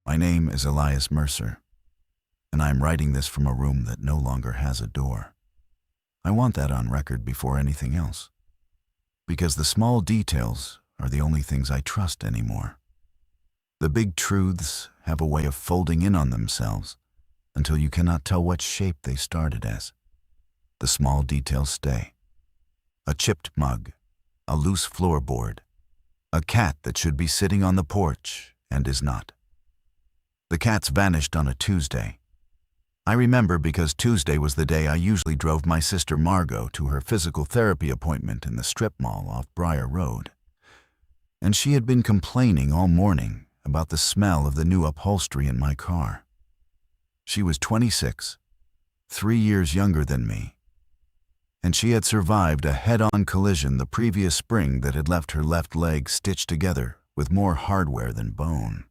My name is Elias Mercer, and I am writing this from a room that no longer has a door. I want that on record before anything else, because the small details are the only things I trust anymore. The big truths have a way of folding in on themselves until you cannot tell what shape they started as. The small details stay. A chipped mug, a loose floorboard, a cat that should be sitting on the porch and is not. The cats vanished on a Tuesday. I remember because Tuesday was the day I usually drove my sister Margot to her physical therapy appointment in the strip mall off Briar Road. And she had been complaining all morning about the smell of the new upholstery in my car. She was 26, 3 years younger than me, and she had survived a head-on collision the previous spring that had left her left leg stitched together with more hardware than bone.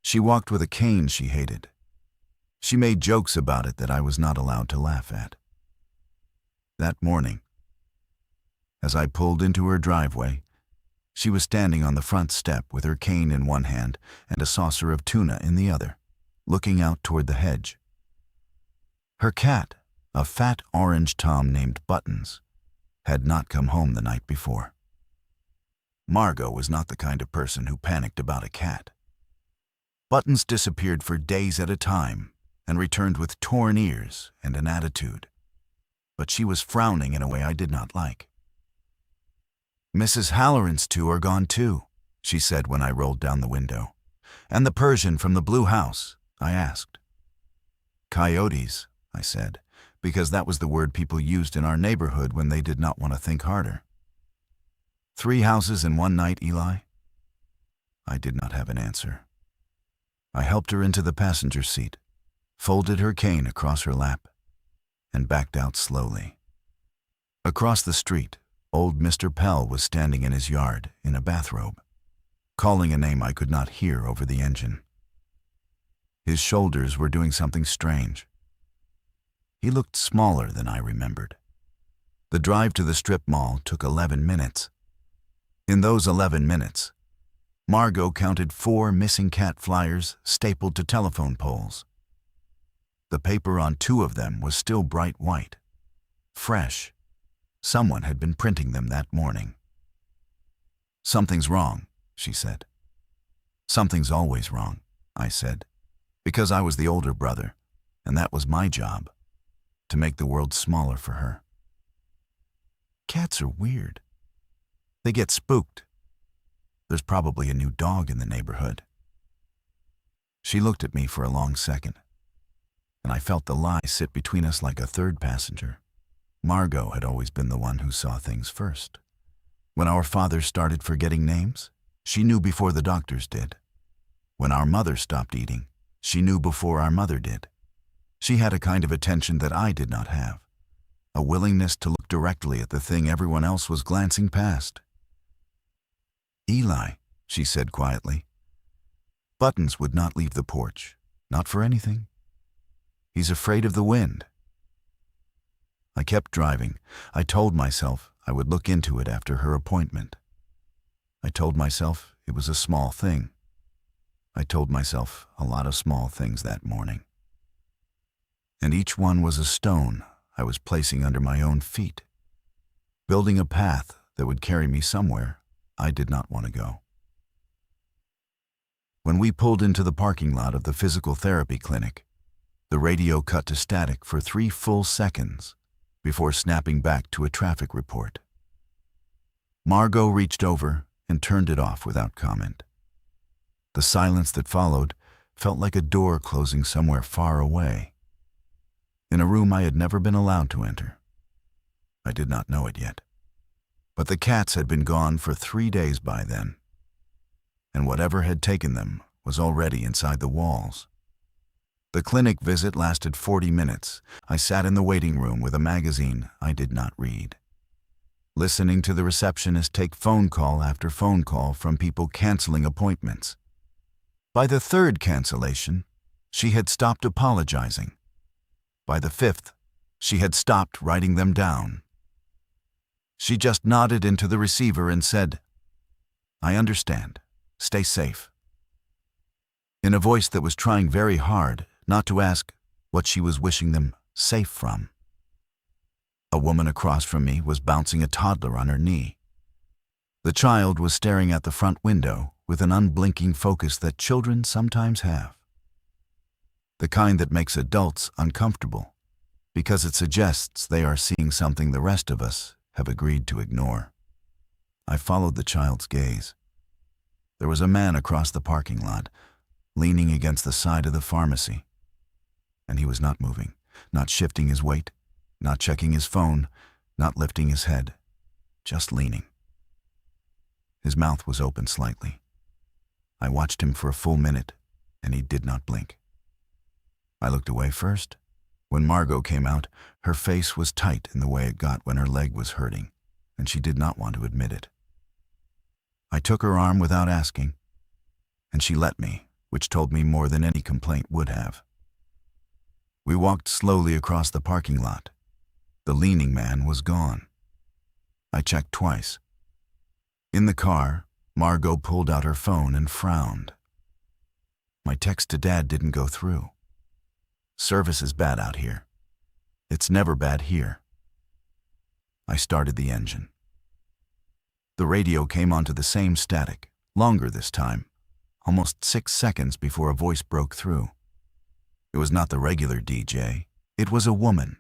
She walked with a cane she hated. She made jokes about it that I was not allowed to laugh at. That morning, as I pulled into her driveway, she was standing on the front step with her cane in one hand and a saucer of tuna in the other, looking out toward the hedge. Her cat, a fat orange tom named Buttons, had not come home the night before. Margot was not the kind of person who panicked about a cat. Buttons disappeared for days at a time and returned with torn ears and an attitude. But she was frowning in a way I did not like. "Mrs. Halloran's two are gone too," she said when I rolled down the window. "And the Persian from the blue house?" I asked. "Coyotes," I said, because that was the word people used in our neighborhood when they did not want to think harder. "3 houses in one night, Eli?" I did not have an answer. I helped her into the passenger seat, folded her cane across her lap, and backed out slowly. Across the street, old Mr. Pell was standing in his yard in a bathrobe, calling a name I could not hear over the engine. His shoulders were doing something strange. He looked smaller than I remembered. The drive to the strip mall took 11 minutes. In those 11 minutes, Margot counted 4 missing cat flyers stapled to telephone poles. The paper on 2 of them was still bright white, fresh. Someone had been printing them that morning. "Something's wrong," she said. "Something's always wrong," I said, because I was the older brother, and that was my job, to make the world smaller for her. Cats are weird. They get spooked. There's probably a new dog in the neighborhood. She looked at me for a long second, and I felt the lie sit between us like a third passenger. Margot had always been the one who saw things first. When our father started forgetting names, she knew before the doctors did. When our mother stopped eating, she knew before our mother did. She had a kind of attention that I did not have, a willingness to look directly at the thing everyone else was glancing past. "Eli," she said quietly. "Buttons would not leave the porch, not for anything. He's afraid of the wind." I kept driving. I told myself I would look into it after her appointment. I told myself it was a small thing. I told myself a lot of small things that morning. And each one was a stone I was placing under my own feet, building a path that would carry me somewhere I did not want to go. When we pulled into the parking lot of the physical therapy clinic, the radio cut to static for 3 full seconds before snapping back to a traffic report. Margot reached over and turned it off without comment. The silence that followed felt like a door closing somewhere far away, in a room I had never been allowed to enter. I did not know it yet, but the cats had been gone for 3 days by then, and whatever had taken them was already inside the walls. The clinic visit lasted 40 minutes. I sat in the waiting room with a magazine I did not read, listening to the receptionist take phone call after phone call from people canceling appointments. By the 3rd cancellation, she had stopped apologizing. By the 5th, she had stopped writing them down. She just nodded into the receiver and said, "I understand. Stay safe." in a voice that was trying very hard not to ask what she was wishing them safe from. A woman across from me was bouncing a toddler on her knee. The child was staring at the front window with an unblinking focus that children sometimes have. The kind that makes adults uncomfortable because it suggests they are seeing something the rest of us have agreed to ignore. I followed the child's gaze. There was a man across the parking lot, leaning against the side of the pharmacy. And he was not moving, not shifting his weight, not checking his phone, not lifting his head, just leaning. His mouth was open slightly. I watched him for a full minute, and he did not blink. I looked away first. When Margot came out, her face was tight in the way it got when her leg was hurting, and she did not want to admit it. I took her arm without asking, and she let me, which told me more than any complaint would have. We walked slowly across the parking lot. The leaning man was gone. I checked twice. In the car, Margot pulled out her phone and frowned. My text to Dad didn't go through. Service is bad out here. It's never bad here. I started the engine. The radio came onto the same static, longer this time, almost 6 seconds before a voice broke through. It was not the regular DJ. It was a woman.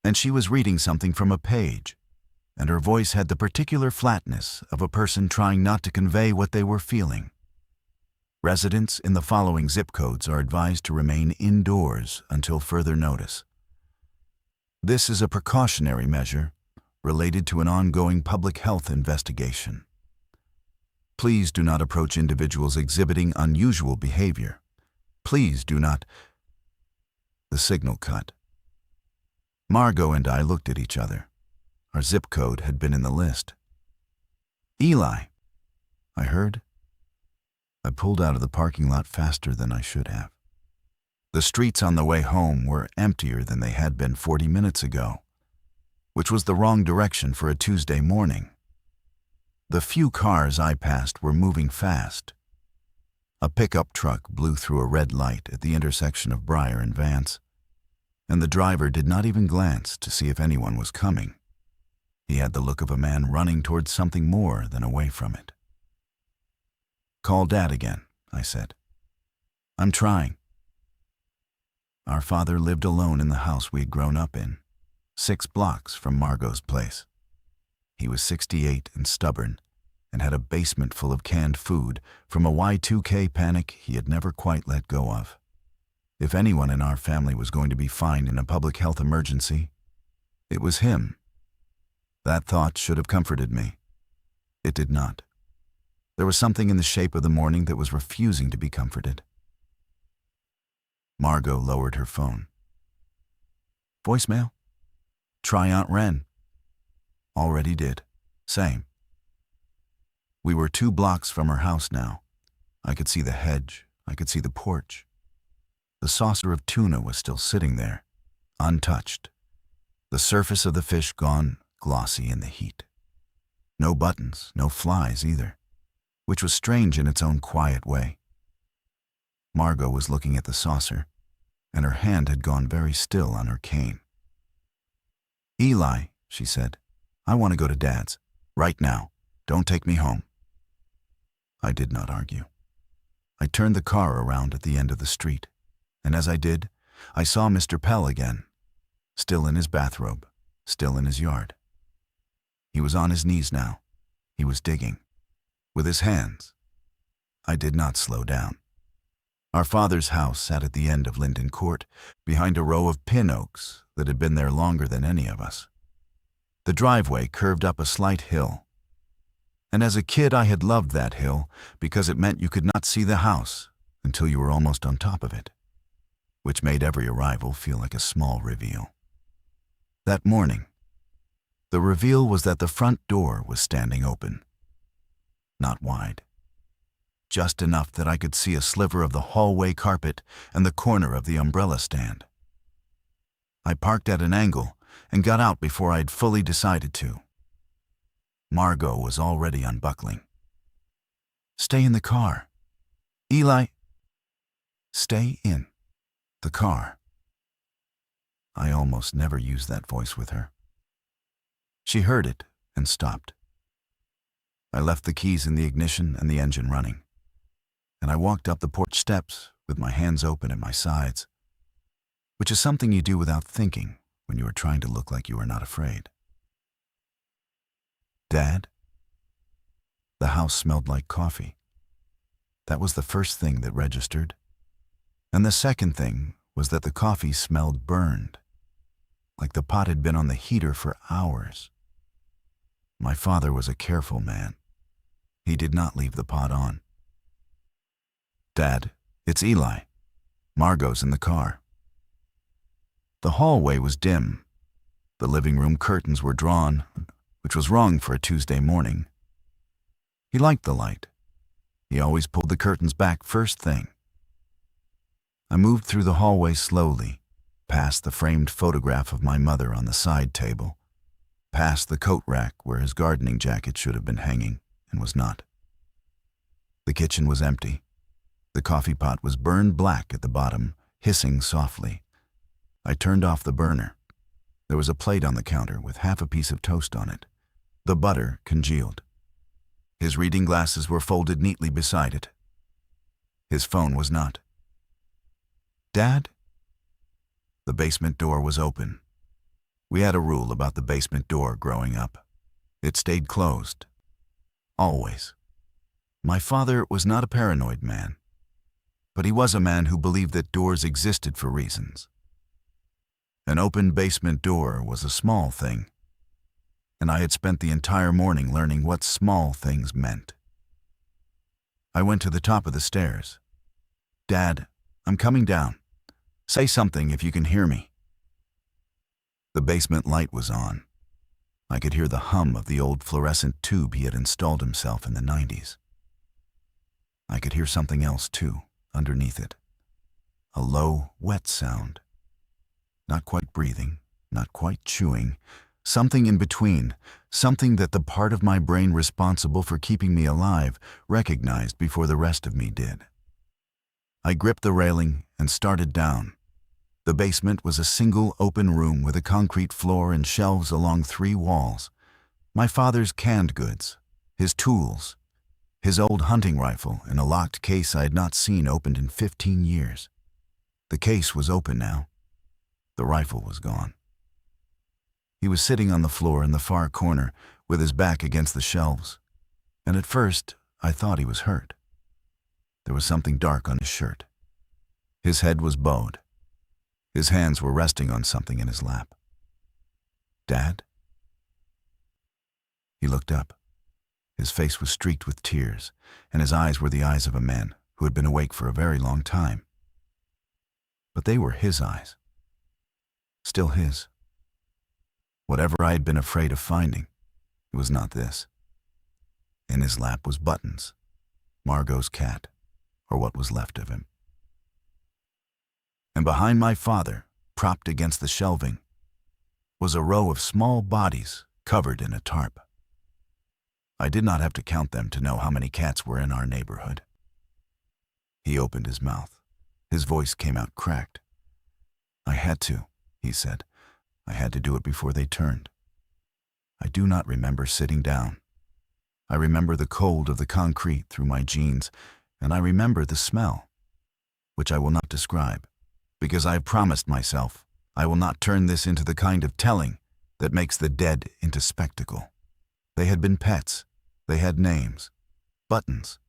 And she was reading something from a page, and her voice had the particular flatness of a person trying not to convey what they were feeling. Residents in the following zip codes are advised to remain indoors until further notice. This is a precautionary measure related to an ongoing public health investigation. Please do not approach individuals exhibiting unusual behavior. Please do not. The signal cut. Margot and I looked at each other. Our zip code had been in the list. Eli, I heard. I pulled out of the parking lot faster than I should have. The streets on the way home were emptier than they had been 40 minutes ago, which was the wrong direction for a Tuesday morning. The few cars I passed were moving fast. A pickup truck blew through a red light at the intersection of Briar and Vance, and the driver did not even glance to see if anyone was coming. He had the look of a man running towards something more than away from it. Call Dad again, I said. I'm trying. Our father lived alone in the house we had grown up in, 6 blocks from Margot's place. He was 68 and stubborn, and had a basement full of canned food from a Y2K panic he had never quite let go of. If anyone in our family was going to be fine in a public health emergency, it was him. That thought should have comforted me. It did not. There was something in the shape of the morning that was refusing to be comforted. Margot lowered her phone. Voicemail? Try Aunt Wren. Already did. Same. We were 2 blocks from her house now. I could see the hedge. I could see the porch. The saucer of tuna was still sitting there, untouched. The surface of the fish gone glossy in the heat. No buttons, no flies either, which was strange in its own quiet way. Margot was looking at the saucer, and her hand had gone very still on her cane. Eli, she said, I want to go to Dad's. Right now. Don't take me home. I did not argue. I turned the car around at the end of the street, and as I did, I saw Mr. Pell again, still in his bathrobe, still in his yard. He was on his knees now. He was digging. With his hands. I did not slow down. Our father's house sat at the end of Linden Court, behind a row of pin oaks that had been there longer than any of us. The driveway curved up a slight hill, and as a kid I had loved that hill because it meant you could not see the house until you were almost on top of it, which made every arrival feel like a small reveal. That morning, the reveal was that the front door was standing open. Not wide. Just enough that I could see a sliver of the hallway carpet and the corner of the umbrella stand. I parked at an angle and got out before I'd fully decided to. Margot was already unbuckling. Stay in the car. Eli, Stay in the car. I almost never used that voice with her. She heard it and stopped. I left the keys in the ignition and the engine running, and I walked up the porch steps with my hands open at my sides, which is something you do without thinking when you are trying to look like you are not afraid. Dad? The house smelled like coffee. That was the first thing that registered. And the second thing was that the coffee smelled burned, like the pot had been on the heater for hours. My father was a careful man. He did not leave the pot on. Dad, it's Eli. Margot's in the car. The hallway was dim. The living room curtains were drawn, which was wrong for a Tuesday morning. He liked the light. He always pulled the curtains back first thing. I moved through the hallway slowly, past the framed photograph of my mother on the side table, past the coat rack where his gardening jacket should have been hanging and was not. The kitchen was empty. The coffee pot was burned black at the bottom, hissing softly. I turned off the burner. There was a plate on the counter with half a piece of toast on it. The butter congealed. His reading glasses were folded neatly beside it. His phone was not. Dad? The basement door was open. We had a rule about the basement door growing up. It stayed closed. Always. My father was not a paranoid man, but he was a man who believed that doors existed for reasons. An open basement door was a small thing, and I had spent the entire morning learning what small things meant. I went to the top of the stairs. Dad, I'm coming down. Say something if you can hear me. The basement light was on. I could hear the hum of the old fluorescent tube he had installed himself in the 90s. I could hear something else, too, underneath it. A low, wet sound. Not quite breathing, not quite chewing, something in between, something that the part of my brain responsible for keeping me alive recognized before the rest of me did. I gripped the railing and started down. The basement was a single open room with a concrete floor and shelves along 3 walls. My father's canned goods, his tools, his old hunting rifle in a locked case I had not seen opened in 15 years. The case was open now. The rifle was gone. He was sitting on the floor in the far corner with his back against the shelves, and at first I thought he was hurt. There was something dark on his shirt. His head was bowed. His hands were resting on something in his lap. Dad? He looked up. His face was streaked with tears, and his eyes were the eyes of a man who had been awake for a very long time. But they were his eyes. Still his. Whatever I had been afraid of finding, it was not this. In his lap was Buttons, Margot's cat, or what was left of him. And behind my father, propped against the shelving, was a row of small bodies covered in a tarp. I did not have to count them to know how many cats were in our neighborhood. He opened his mouth. His voice came out cracked. I had to, he said. I had to do it before they turned. I do not remember sitting down. I remember the cold of the concrete through my jeans, and I remember the smell, which I will not describe, because I have promised myself I will not turn this into the kind of telling that makes the dead into spectacle. They had been pets. They had names. Buttons.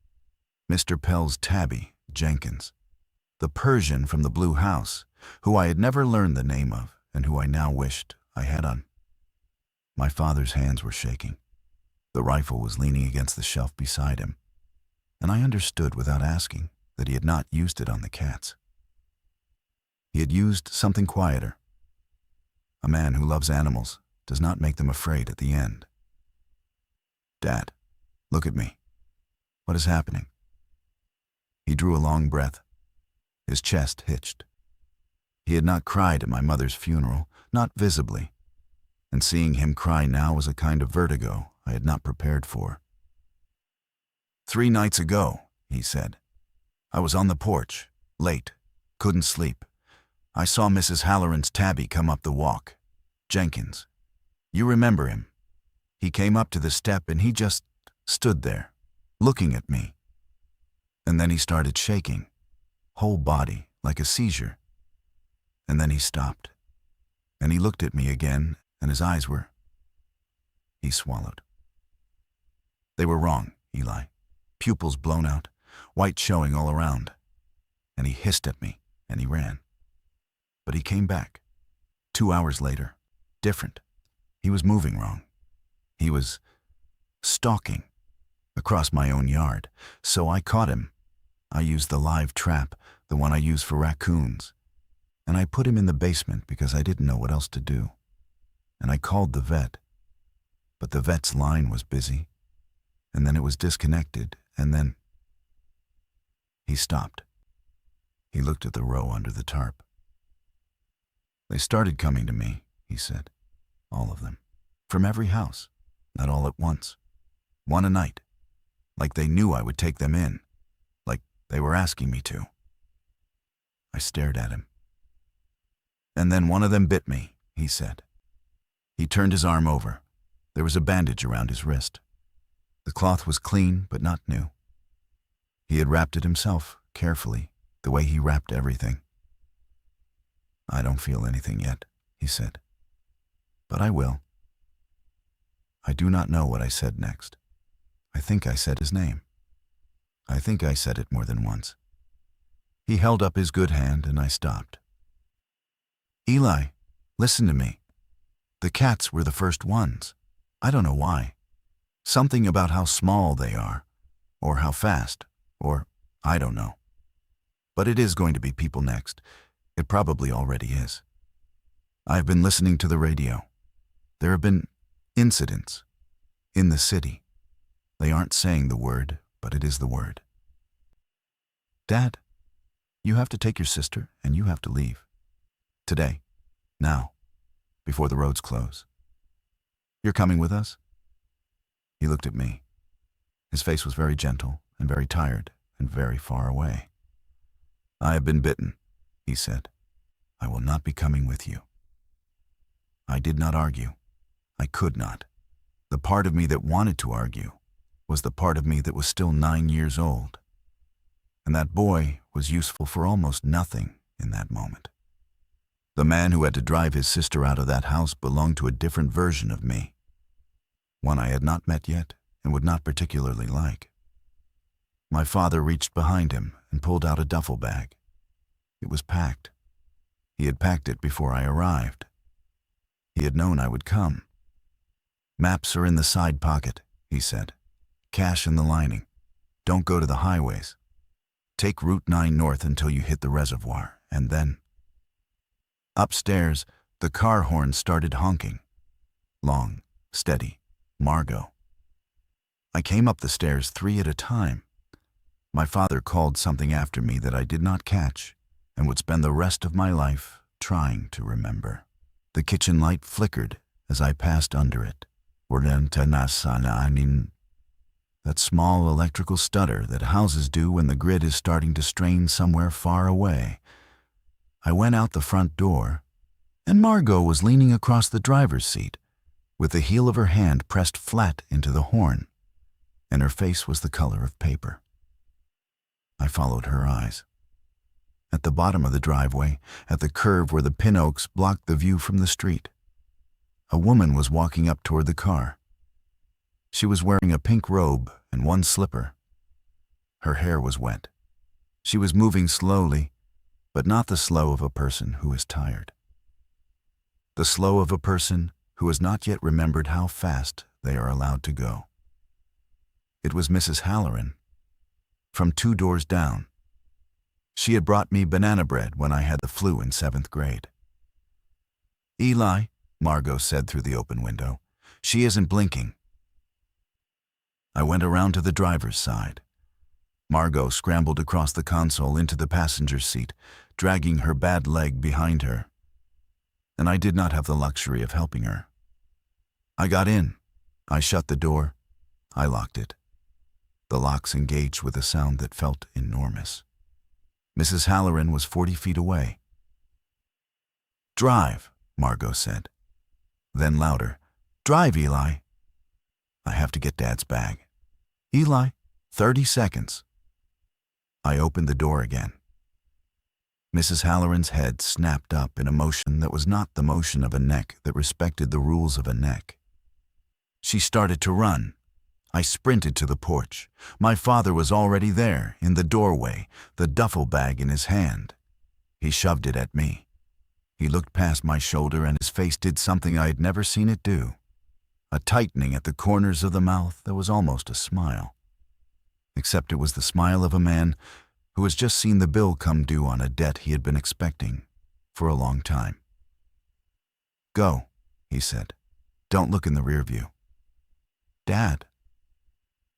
Mr. Pell's tabby, Jenkins. The Persian from the blue house, who I had never learned the name of and who I now wished I had on. My father's hands were shaking. The rifle was leaning against the shelf beside him, and I understood without asking that he had not used it on the cats. He had used something quieter. A man who loves animals does not make them afraid at the end. Dad, look at me. What is happening? He drew a long breath. His chest hitched. He had not cried at my mother's funeral, not visibly, and seeing him cry now was a kind of vertigo I had not prepared for. 3 nights ago, he said, I was on the porch, late, couldn't sleep. I saw Mrs. Halloran's tabby come up the walk. Jenkins. You remember him. He came up to the step and he just stood there, looking at me. And then he started shaking, whole body, like a seizure. And then he stopped. And he looked at me again, and his eyes were... He swallowed. They were wrong, Eli. Pupils blown out, white showing all around. And he hissed at me, and he ran. But he came back. 2 hours later, different. He was moving wrong. He was stalking across my own yard. So I caught him. I used the live trap, the one I use for raccoons. And I put him in the basement because I didn't know what else to do. And I called the vet. But the vet's line was busy. And then it was disconnected, and then... He stopped. He looked at the row under the tarp. They started coming to me, he said. All of them. From every house. Not all at once. One a night. Like they knew I would take them in. Like they were asking me to. I stared at him. And then one of them bit me, he said. He turned his arm over. There was a bandage around his wrist. The cloth was clean, but not new. He had wrapped it himself, carefully, the way he wrapped everything. I don't feel anything yet, he said. But I will. I do not know what I said next. I think I said his name. I think I said it more than once. He held up his good hand and I stopped. Eli, listen to me. The cats were the first ones. I don't know why. Something about how small they are, or how fast, or I don't know. But it is going to be people next. It probably already is. I've been listening to the radio. There have been incidents in the city. They aren't saying the word, but it is the word. Dad, you have to take your sister and you have to leave. Today. Now. Before the roads close. You're coming with us? He looked at me. His face was very gentle and very tired and very far away. I have been bitten, he said. I will not be coming with you. I did not argue. I could not. The part of me that wanted to argue was the part of me that was still 9 years old. And that boy was useful for almost nothing in that moment. The man who had to drive his sister out of that house belonged to a different version of me. One I had not met yet and would not particularly like. My father reached behind him and pulled out a duffel bag. It was packed. He had packed it before I arrived. He had known I would come. Maps are in the side pocket, he said. Cash in the lining. Don't go to the highways. Take Route 9 north until you hit the reservoir, and then... Upstairs, the car horn started honking. Long, steady, Margot. I came up the stairs 3 at a time. My father called something after me that I did not catch and would spend the rest of my life trying to remember. The kitchen light flickered as I passed under it. That small electrical stutter that houses do when the grid is starting to strain somewhere far away. I went out the front door, and Margot was leaning across the driver's seat, with the heel of her hand pressed flat into the horn, and her face was the color of paper. I followed her eyes. At the bottom of the driveway, at the curve where the pin oaks blocked the view from the street, a woman was walking up toward the car. She was wearing a pink robe and one slipper. Her hair was wet. She was moving slowly, but not the slow of a person who is tired. The slow of a person who has not yet remembered how fast they are allowed to go. It was Mrs. Halloran, from 2 doors down. She had brought me banana bread when I had the flu in 7th grade. Eli, Margot said through the open window, she isn't blinking. I went around to the driver's side. Margot scrambled across the console into the passenger's seat, dragging her bad leg behind her. And I did not have the luxury of helping her. I got in. I shut the door. I locked it. The locks engaged with a sound that felt enormous. Mrs. Halloran was 40 feet away. "Drive," Margot said. Then louder, "Drive, Eli. I have to get Dad's bag. Eli, 30 seconds." I opened the door again. Mrs. Halloran's head snapped up in a motion that was not the motion of a neck that respected the rules of a neck. She started to run. I sprinted to the porch. My father was already there, in the doorway, the duffel bag in his hand. He shoved it at me. He looked past my shoulder and his face did something I had never seen it do. A tightening at the corners of the mouth that was almost a smile. Except it was the smile of a man who has just seen the bill come due on a debt he had been expecting for a long time. "Go," he said. "Don't look in the rear view." "Dad,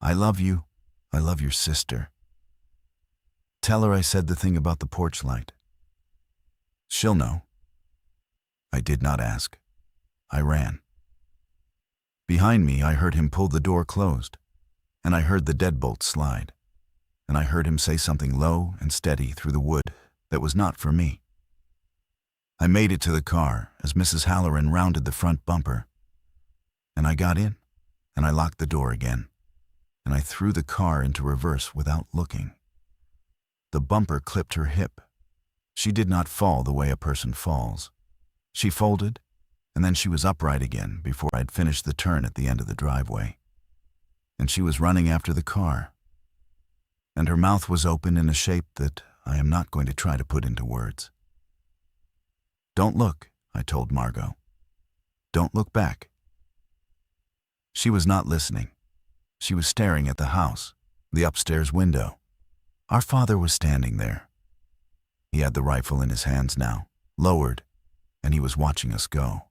I love you. I love your sister. Tell her I said the thing about the porch light. She'll know." I did not ask. I ran. Behind me, I heard him pull the door closed, and I heard the deadbolt slide, and I heard him say something low and steady through the wood that was not for me. I made it to the car as Mrs. Halloran rounded the front bumper, and I got in, and I locked the door again, and I threw the car into reverse without looking. The bumper clipped her hip. She did not fall the way a person falls. She folded, and then she was upright again before I'd finished the turn at the end of the driveway. And she was running after the car. And her mouth was open in a shape that I am not going to try to put into words. "Don't look," I told Margot. "Don't look back." She was not listening. She was staring at the house, the upstairs window. Our father was standing there. He had the rifle in his hands now, lowered, and he was watching us go.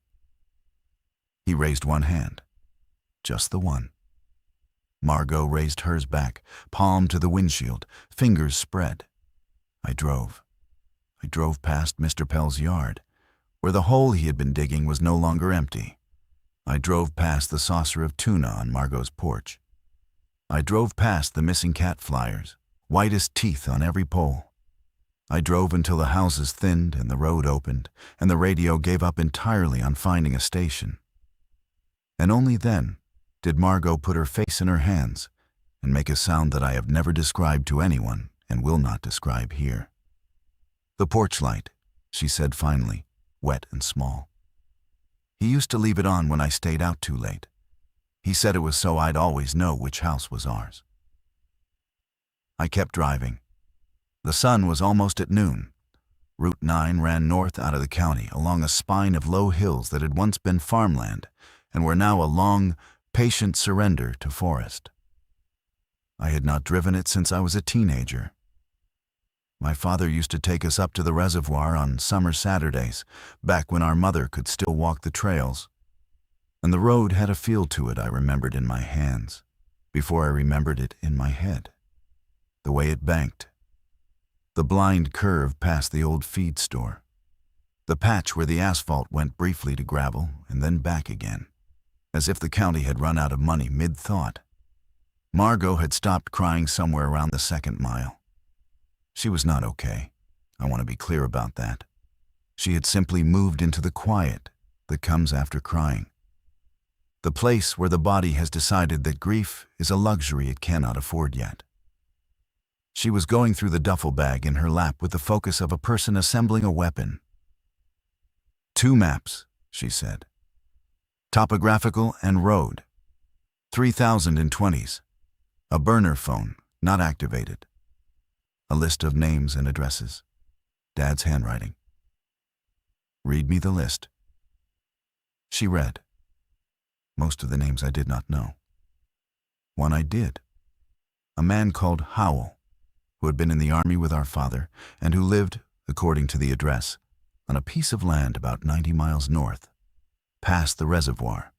He raised one hand, just the one. Margot raised hers back, palm to the windshield, fingers spread. I drove. I drove past Mr. Pell's yard, where the hole he had been digging was no longer empty. I drove past the saucer of tuna on Margot's porch. I drove past the missing cat flyers, white as teeth on every pole. I drove until the houses thinned and the road opened, and the radio gave up entirely on finding a station. And only then did Margot put her face in her hands and make a sound that I have never described to anyone and will not describe here. "The porch light," she said finally, wet and small. "He used to leave it on when I stayed out too late. He said it was so I'd always know which house was ours." I kept driving. The sun was almost at noon. Route 9 ran north out of the county along a spine of low hills that had once been farmland and were now a long, patient surrender to forest. I had not driven it since I was a teenager. My father used to take us up to the reservoir on summer Saturdays, back when our mother could still walk the trails. And the road had a feel to it I remembered in my hands, before I remembered it in my head. The way it banked. The blind curve past the old feed store. The patch where the asphalt went briefly to gravel and then back again, as if the county had run out of money mid-thought. Margot had stopped crying somewhere around the 2nd mile. She was not okay. I want to be clear about that. She had simply moved into the quiet that comes after crying. The place where the body has decided that grief is a luxury it cannot afford yet. She was going through the duffel bag in her lap with the focus of a person assembling a weapon. "2 maps," she said. "Topographical and road. 3020s. A burner phone, not activated. A list of names and addresses. Dad's handwriting. Read me the list." She read. Most of the names I did not know. One I did. A man called Howell, who had been in the army with our father and who lived, according to the address, on a piece of land about 90 miles north, past the reservoir,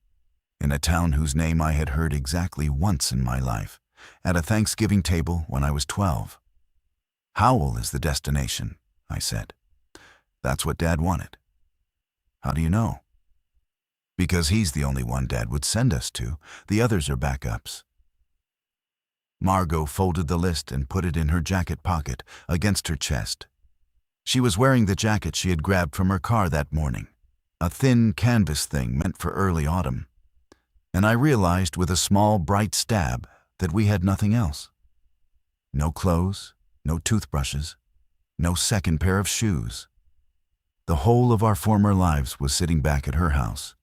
in a town whose name I had heard exactly once in my life, at a Thanksgiving table when I was 12. "Howell is the destination," I said. "That's what Dad wanted." "How do you know?" "Because he's the only one Dad would send us to. The others are backups." Margot folded the list and put it in her jacket pocket against her chest. She was wearing the jacket she had grabbed from her car that morning, a thin canvas thing meant for early autumn. And I realized with a small, bright stab that we had nothing else. No clothes, no toothbrushes, no second pair of shoes. The whole of our former lives was sitting back at her house,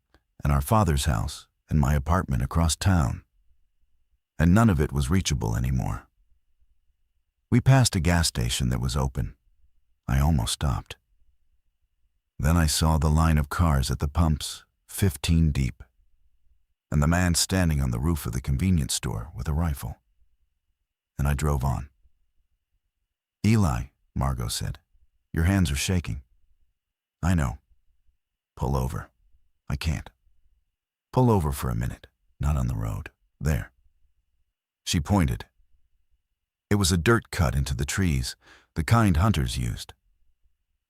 and our father's house, and my apartment across town. And none of it was reachable anymore. We passed a gas station that was open. I almost stopped. Then I saw the line of cars at the pumps, 15 deep, and the man standing on the roof of the convenience store with a rifle. And I drove on. "Eli," Margot said, "your hands are shaking." "I know. Pull over." "I can't." "Pull over for a minute, not on the road. There." She pointed. It was a dirt cut into the trees, the kind hunters used.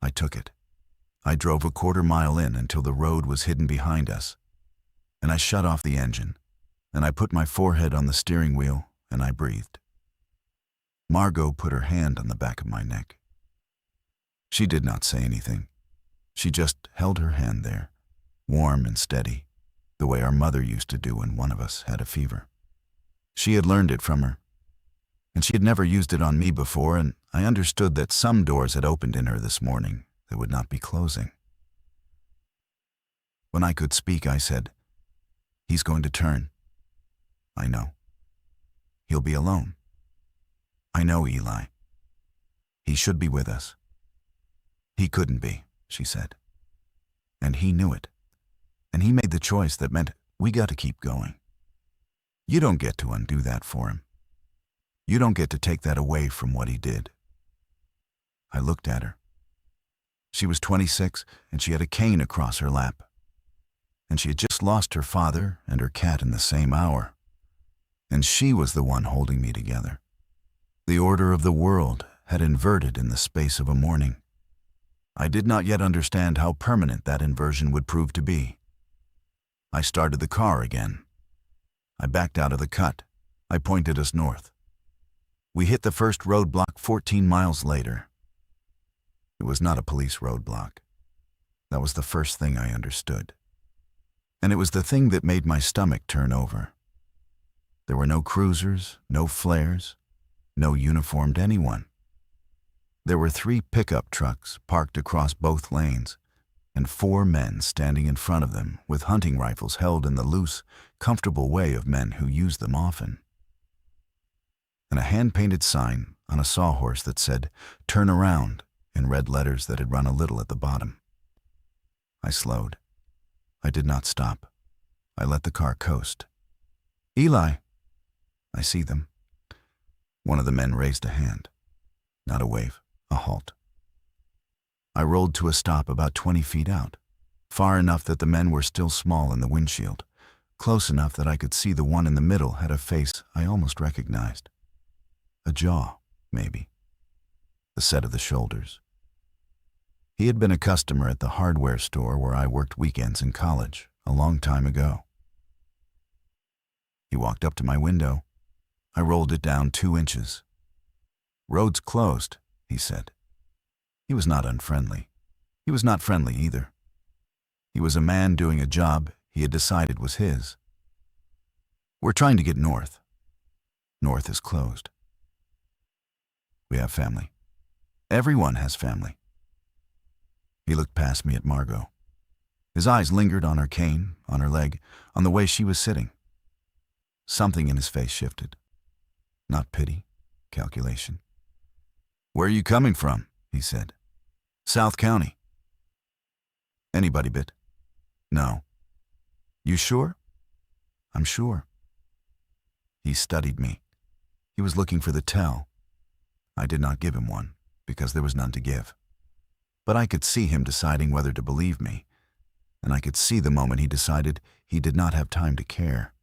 I took it. I drove a quarter-mile in until the road was hidden behind us, and I shut off the engine, and I put my forehead on the steering wheel, and I breathed. Margot put her hand on the back of my neck. She did not say anything. She just held her hand there, warm and steady, the way our mother used to do when one of us had a fever. She had learned it from her, and she had never used it on me before, and I understood that some doors had opened in her this morning that would not be closing. When I could speak, I said, "He's going to turn." "I know." "He'll be alone." "I know, Eli. He should be with us." "He couldn't be," she said. "And he knew it. And he made the choice that meant we got to keep going. You don't get to undo that for him. You don't get to take that away from what he did." I looked at her. She was 26, and she had a cane across her lap. And she had just lost her father and her cat in the same hour. And she was the one holding me together. The order of the world had inverted in the space of a morning. I did not yet understand how permanent that inversion would prove to be. I started the car again. I backed out of the cut. I pointed us north. We hit the first roadblock 14 miles later. It was not a police roadblock. That was the first thing I understood. And it was the thing that made my stomach turn over. There were no cruisers, no flares, no uniformed anyone. There were 3 pickup trucks parked across both lanes, and 4 men standing in front of them with hunting rifles held in the loose, comfortable way of men who use them often. And a hand-painted sign on a sawhorse that said, "Turn around," in red letters that had run a little at the bottom. I slowed. I did not stop. I let the car coast. "Eli." "I see them." One of the men raised a hand. Not a wave, a halt. I rolled to a stop about 20 feet out, far enough that the men were still small in the windshield, close enough that I could see the one in the middle had a face I almost recognized. A jaw, maybe. The set of the shoulders. He had been a customer at the hardware store where I worked weekends in college, a long time ago. He walked up to my window. I rolled it down 2 inches. "Road's closed," he said. He was not unfriendly. He was not friendly either. He was a man doing a job he had decided was his. "We're trying to get north. North is closed. We have family. Everyone has family." He looked past me at Margot. His eyes lingered on her cane, on her leg, on the way she was sitting. Something in his face shifted. Not pity, calculation. "Where are you coming from?" he said. "South County." "Anybody bit?" "No." "You sure?" "I'm sure." He studied me. He was looking for the tell. I did not give him one, because there was none to give. But I could see him deciding whether to believe me, and I could see the moment he decided he did not have time to care.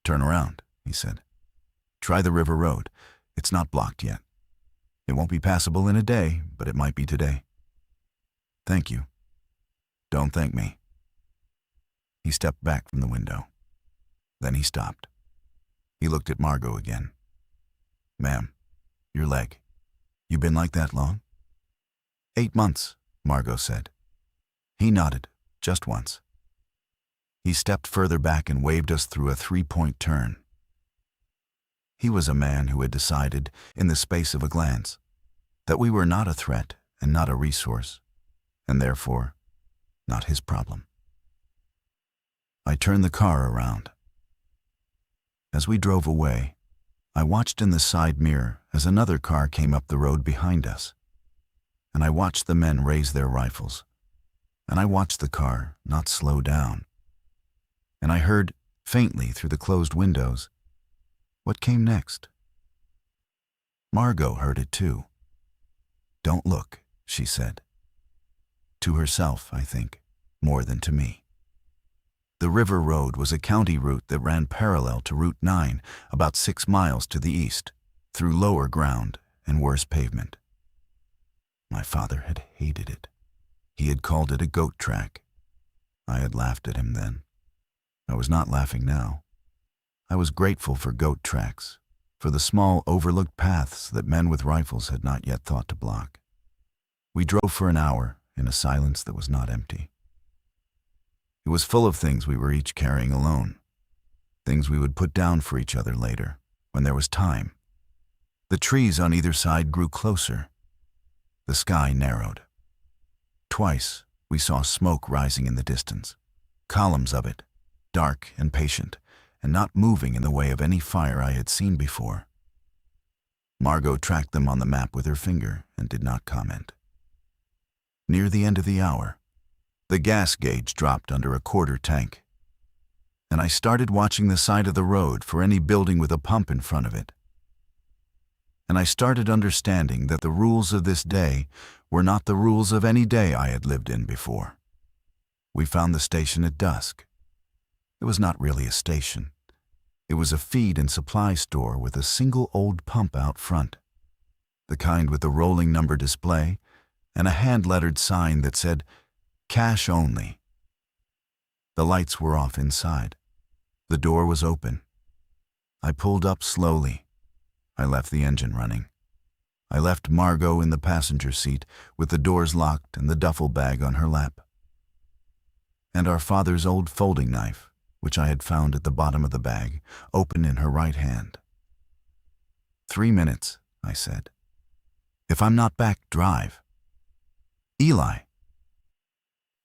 "Turn around," he said. "Try the river road. It's not blocked yet. It won't be passable in a day, but it might be today." "Thank you." "Don't thank me." He stepped back from the window. Then he stopped. He looked at Margot again. "Ma'am, your leg. You been like that long?" "8 months," Margot said. He nodded, just once. He stepped further back and waved us through a 3-point turn. He was a man who had decided, in the space of a glance, that we were not a threat and not a resource, and therefore, not his problem. I turned the car around. As we drove away, I watched in the side mirror as another car came up the road behind us, and I watched the men raise their rifles, and I watched the car not slow down, and I heard, faintly through the closed windows, what came next. Margot heard it too. "Don't look," she said. To herself, I think, more than to me. The River Road was a county route that ran parallel to Route 9, about 6 miles to the east, through lower ground and worse pavement. My father had hated it. He had called it a goat track. I had laughed at him then. I was not laughing now. I was grateful for goat tracks, for the small overlooked paths that men with rifles had not yet thought to block. We drove for an hour in a silence that was not empty. It was full of things we were each carrying alone, things we would put down for each other later, when there was time. The trees on either side grew closer. The sky narrowed. Twice we saw smoke rising in the distance, columns of it, dark and patient, and not moving in the way of any fire I had seen before. Margot tracked them on the map with her finger and did not comment. Near the end of the hour, the gas gauge dropped under a quarter tank, and I started watching the side of the road for any building with a pump in front of it. And I started understanding that the rules of this day were not the rules of any day I had lived in before. We found the station at dusk. It was not really a station. It was a feed and supply store with a single old pump out front, the kind with the rolling number display and a hand-lettered sign that said, "Cash only." The lights were off inside. The door was open. I pulled up slowly. I left the engine running. I left Margot in the passenger seat with the doors locked and the duffel bag on her lap. And our father's old folding knife, which I had found at the bottom of the bag, open in her right hand. 3 minutes, I said. If I'm not back, drive. Eli.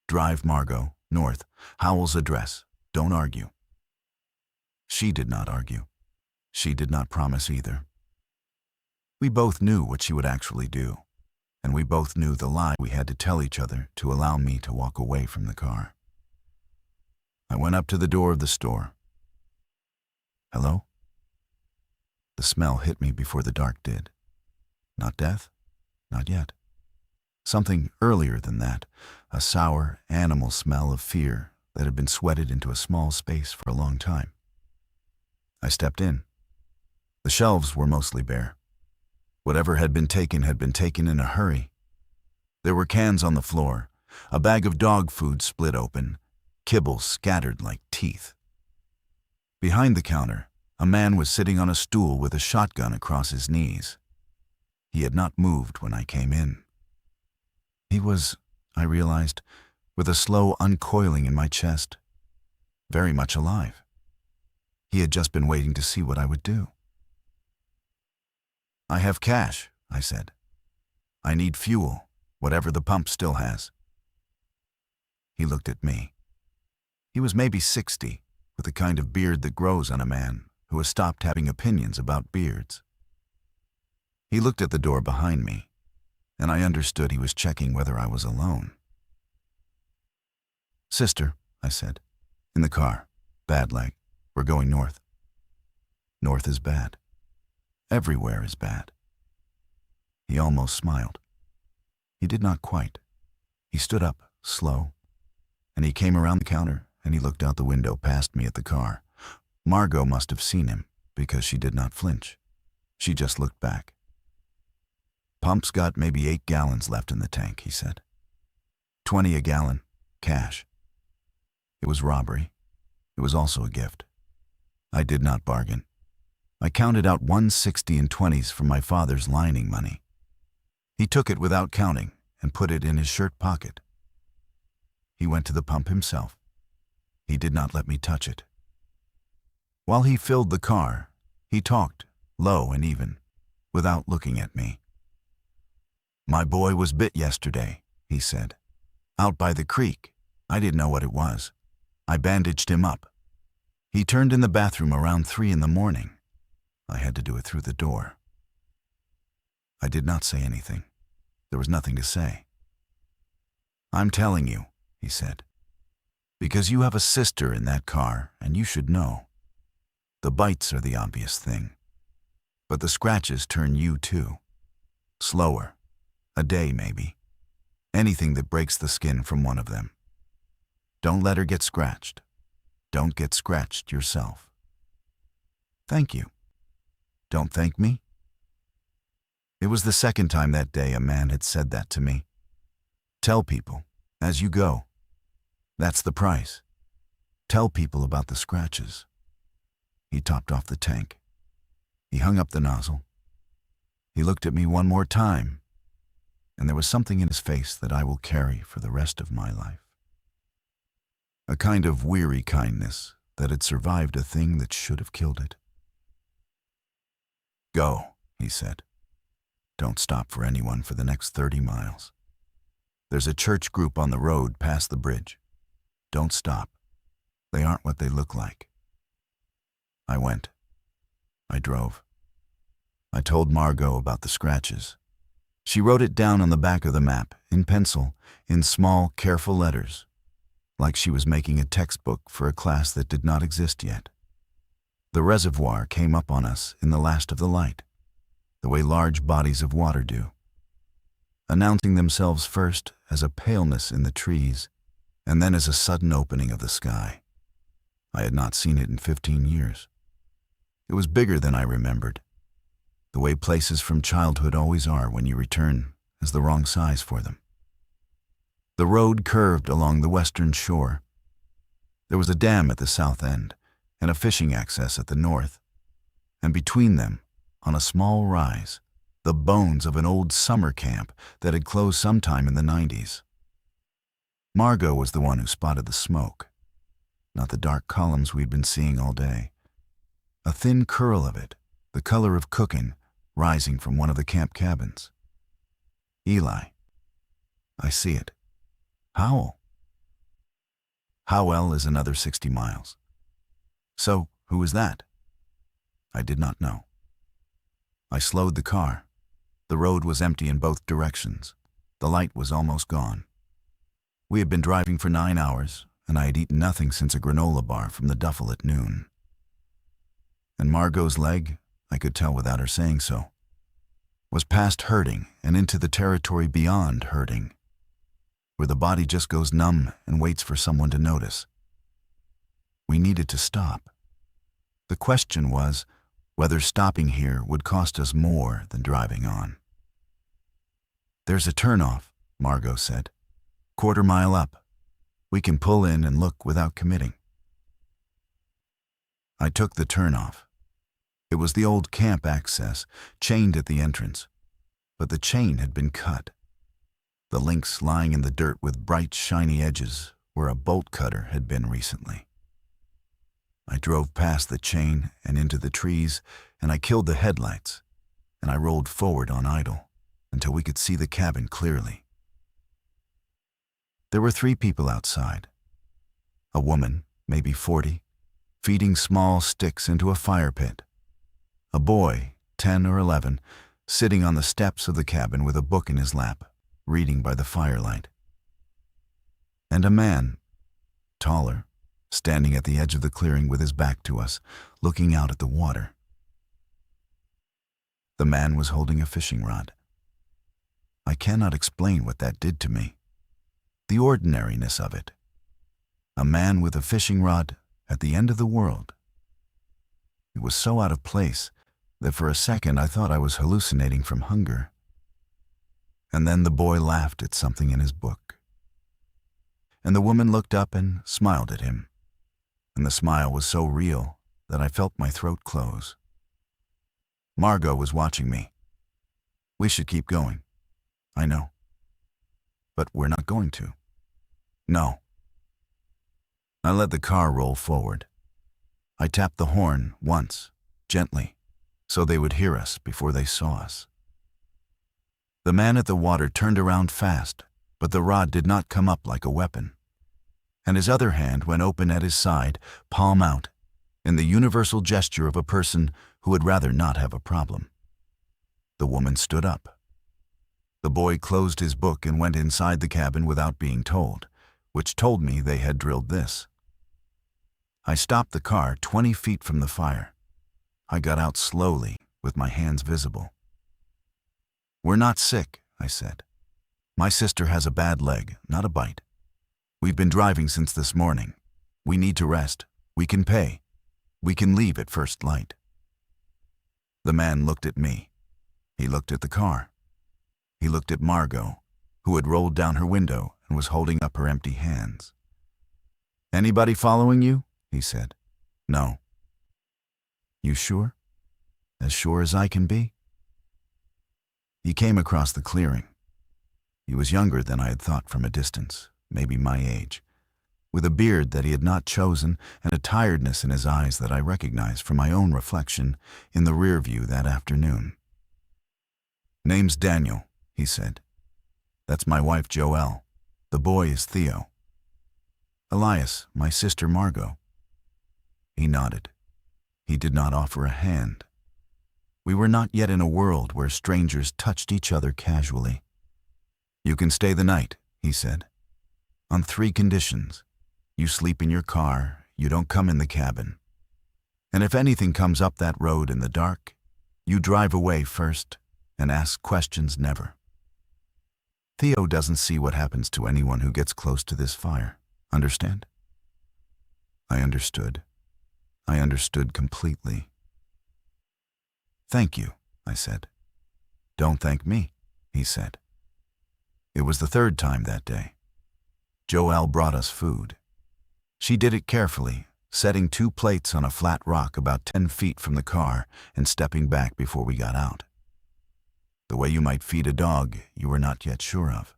Drive, Margot, north, Howell's address. Don't argue. She did not argue. She did not promise either. We both knew what she would actually do, and we both knew the lie we had to tell each other to allow me to walk away from the car. I went up to the door of the store. Hello? The smell hit me before the dark did. Not death? Not yet. Something earlier than that, a sour, animal smell of fear that had been sweated into a small space for a long time. I stepped in. The shelves were mostly bare. Whatever had been taken in a hurry. There were cans on the floor, a bag of dog food split open, kibble scattered like teeth. Behind the counter, a man was sitting on a stool with a shotgun across his knees. He had not moved when I came in. He was, I realized, with a slow uncoiling in my chest, very much alive. He had just been waiting to see what I would do. I have cash, I said. I need fuel, whatever the pump still has. He looked at me. He was maybe 60, with the kind of beard that grows on a man who has stopped having opinions about beards. He looked at the door behind me, and I understood he was checking whether I was alone. Sister, I said, in the car, bad leg, we're going north. North is bad. Everywhere is bad. He almost smiled. He did not quite. He stood up, slow, and he came around the counter and he looked out the window past me at the car. Margot must have seen him because she did not flinch. She just looked back. Pump's got maybe 8 gallons left in the tank, he said. 20 a gallon, cash. It was robbery. It was also a gift. I did not bargain. I counted out 160 and 20s from my father's lining money. He took it without counting and put it in his shirt pocket. He went to the pump himself. He did not let me touch it. While he filled the car, he talked, low and even, without looking at me. "My boy was bit yesterday," he said. "Out by the creek. I didn't know what it was. I bandaged him up. He turned in the bathroom around 3 in the morning. I had to do it through the door." I did not say anything. There was nothing to say. "I'm telling you," he said, "because you have a sister in that car and you should know. The bites are the obvious thing, but the scratches turn you too. Slower. A day, maybe. Anything that breaks the skin from one of them. Don't let her get scratched. Don't get scratched yourself." "Thank you." "Don't thank me." It was the second time that day a man had said that to me. Tell people, as you go. That's the price. Tell people about the scratches. He topped off the tank. He hung up the nozzle. He looked at me one more time, and there was something in his face that I will carry for the rest of my life. A kind of weary kindness that had survived a thing that should have killed it. "Go," he said. "Don't stop for anyone for the next 30 miles. There's a church group on the road past the bridge. Don't stop. They aren't what they look like." I went. I drove. I told Margot about the scratches. She wrote it down on the back of the map, in pencil, in small, careful letters, like she was making a textbook for a class that did not exist yet. The reservoir came up on us in the last of the light, the way large bodies of water do, announcing themselves first as a paleness in the trees, and then as a sudden opening of the sky. I had not seen it in 15 years. It was bigger than I remembered, the way places from childhood always are when you return as the wrong size for them. The road curved along the western shore. There was a dam at the south end and a fishing access at the north, and between them, on a small rise, the bones of an old summer camp that had closed sometime in the 90s. Margot was the one who spotted the smoke, not the dark columns we'd been seeing all day. A thin curl of it, the color of cooking, rising from one of the camp cabins. "Eli." "I see it." "Howell." "Howell is another 60 miles. So, who is that?" I did not know. I slowed the car. The road was empty in both directions. The light was almost gone. We had been driving for 9 hours, and I had eaten nothing since a granola bar from the duffel at noon. And Margot's leg, I could tell without her saying so, was past hurting and into the territory beyond hurting, where the body just goes numb and waits for someone to notice. We needed to stop. The question was whether stopping here would cost us more than driving on. "There's a turnoff," Margot said. "Quarter mile up. We can pull in and look without committing." I took the turnoff. It was the old camp access, chained at the entrance, but the chain had been cut. The links lying in the dirt with bright, shiny edges where a bolt cutter had been recently. I drove past the chain and into the trees, and I killed the headlights, and I rolled forward on idle until we could see the cabin clearly. There were 3 people outside. A woman, maybe 40, feeding small sticks into a fire pit. A boy, 10 or 11, sitting on the steps of the cabin with a book in his lap, reading by the firelight. And a man, taller, standing at the edge of the clearing with his back to us, looking out at the water. The man was holding a fishing rod. I cannot explain what that did to me. The ordinariness of it. A man with a fishing rod at the end of the world. It was so out of place that for a second I thought I was hallucinating from hunger. And then the boy laughed at something in his book. And the woman looked up and smiled at him. And the smile was so real that I felt my throat close. Margot was watching me. We should keep going. I know. But we're not going to. No. I let the car roll forward. I tapped the horn once, gently, so they would hear us before they saw us. The man at the water turned around fast, but the rod did not come up like a weapon, and his other hand went open at his side, palm out, in the universal gesture of a person who would rather not have a problem. The woman stood up. The boy closed his book and went inside the cabin without being told, which told me they had drilled this. I stopped the car 20 feet from the fire. I got out slowly, with my hands visible. "We're not sick," I said. "My sister has a bad leg, not a bite. We've been driving since this morning. We need to rest. We can pay. We can leave at first light." The man looked at me. He looked at the car. He looked at Margot, who had rolled down her window and was holding up her empty hands. "Anybody following you?" he said. "No." "You sure? As sure as I can be?" He came across the clearing. He was younger than I had thought from a distance, maybe my age, with a beard that he had not chosen and a tiredness in his eyes that I recognized from my own reflection in the rear view that afternoon. "Name's Daniel," he said. "That's my wife Joelle. The boy is Theo. Elias, my sister Margot." He nodded. He did not offer a hand. We were not yet in a world where strangers touched each other casually. "You can stay the night," he said, "on 3 conditions. You sleep in your car, you don't come in the cabin. And if anything comes up that road in the dark, you drive away first and ask questions never." Theo doesn't see what happens to anyone who gets close to this fire. Understand? I understood. I understood completely. "Thank you," I said. "Don't thank me," he said. It was the 3rd time that day. Joelle brought us food. She did it carefully, setting 2 plates on a flat rock about 10 feet from the car and stepping back before we got out. The way you might feed a dog you were not yet sure of.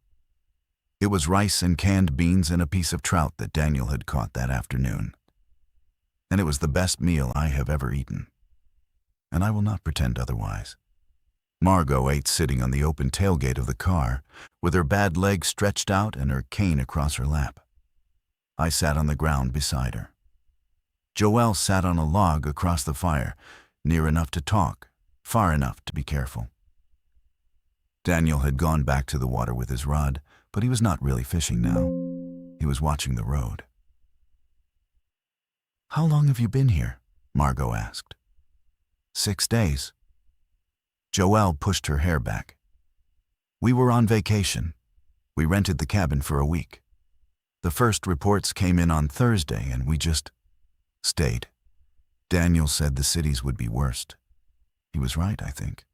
It was rice and canned beans and a piece of trout that Daniel had caught that afternoon. And it was the best meal I have ever eaten. And I will not pretend otherwise. Margot ate sitting on the open tailgate of the car, with her bad leg stretched out and her cane across her lap. I sat on the ground beside her. Joelle sat on a log across the fire, near enough to talk, far enough to be careful. Daniel had gone back to the water with his rod, but he was not really fishing now. He was watching the road. "How long have you been here?" Margot asked. 6 days. Joelle pushed her hair back. "We were on vacation. We rented the cabin for a week. The first reports came in on Thursday and we just stayed. Daniel said the cities would be worst. He was right, I think.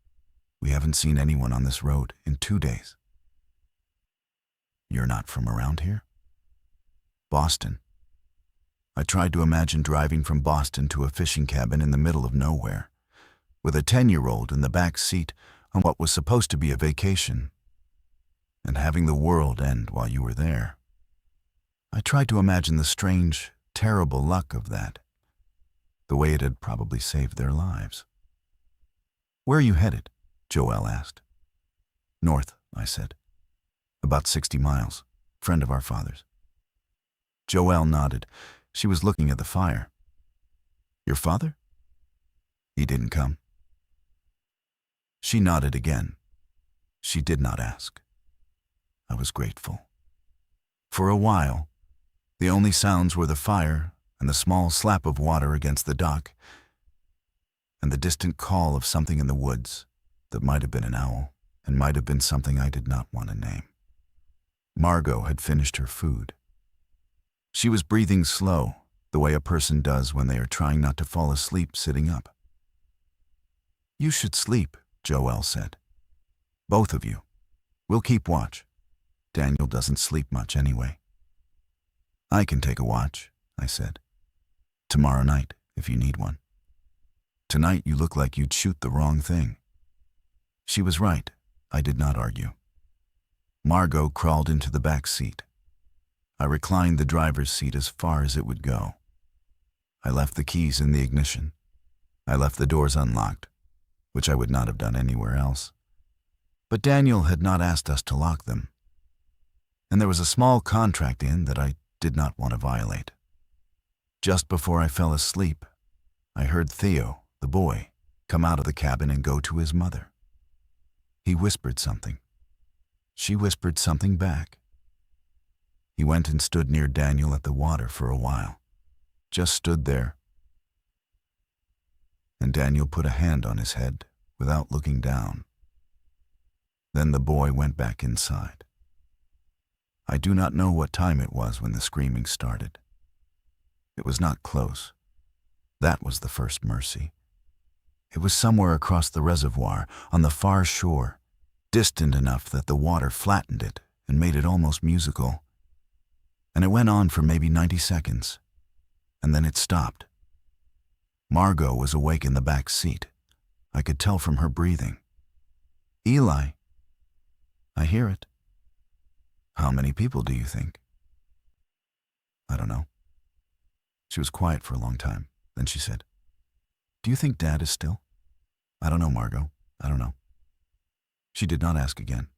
We haven't seen anyone on this road in 2 days." "You're not from around here?" "Boston." I tried to imagine driving from Boston to a fishing cabin in the middle of nowhere, with a 10-year-old in the back seat on what was supposed to be a vacation, and having the world end while you were there. I tried to imagine the strange, terrible luck of that, the way it had probably saved their lives. "Where are you headed?" Joelle asked. "North," I said. "About 60 miles. Friend of our father's." Joelle nodded. She was looking at the fire. "Your father?" "He didn't come." She nodded again. She did not ask. I was grateful. For a while, the only sounds were the fire and the small slap of water against the dock and the distant call of something in the woods that might have been an owl and might have been something I did not want to name. Margot had finished her food. She was breathing slow, the way a person does when they are trying not to fall asleep sitting up. "You should sleep," Joelle said. "Both of you. We'll keep watch. Daniel doesn't sleep much anyway." "I can take a watch," I said. "Tomorrow night, if you need one." Tonight you look like you'd shoot the wrong thing." She was right. I did not argue. Margot crawled into the back seat. I reclined the driver's seat as far as it would go. I left the keys in the ignition. I left the doors unlocked, which I would not have done anywhere else. But Daniel had not asked us to lock them. And there was a small contract in that I did not want to violate. Just before I fell asleep, I heard Theo, the boy, come out of the cabin and go to his mother. He whispered something. She whispered something back. He went and stood near Daniel at the water for a while. Just stood there. And Daniel put a hand on his head without looking down. Then the boy went back inside. I do not know what time it was when the screaming started. It was not close. That was the first mercy. It was somewhere across the reservoir, on the far shore, distant enough that the water flattened it and made it almost musical. And it went on for maybe 90 seconds, and then it stopped. Margot was awake in the back seat. I could tell from her breathing. "Eli, I hear it." "How many people do you think?" "I don't know." She was quiet for a long time. Then she said, "Do you think Dad is still?" "I don't know, Margot. I don't know." She did not ask again.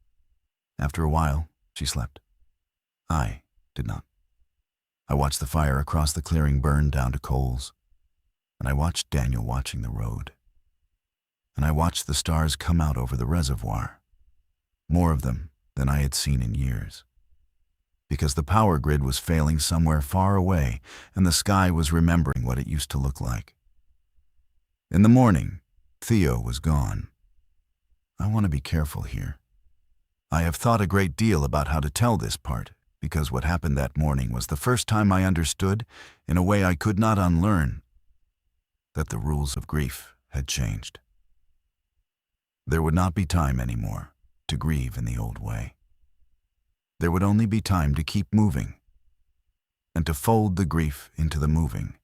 After a while, she slept. I did not. I watched the fire across the clearing burn down to coals, and I watched Daniel watching the road. And I watched the stars come out over the reservoir, more of them than I had seen in years. Because the power grid was failing somewhere far away, and the sky was remembering what it used to look like. In the morning, Theo was gone. I want to be careful here. I have thought a great deal about how to tell this part, because what happened that morning was the first time I understood, in a way I could not unlearn, that the rules of grief had changed. There would not be time anymore to grieve in the old way. There would only be time to keep moving, and to fold the grief into the moving,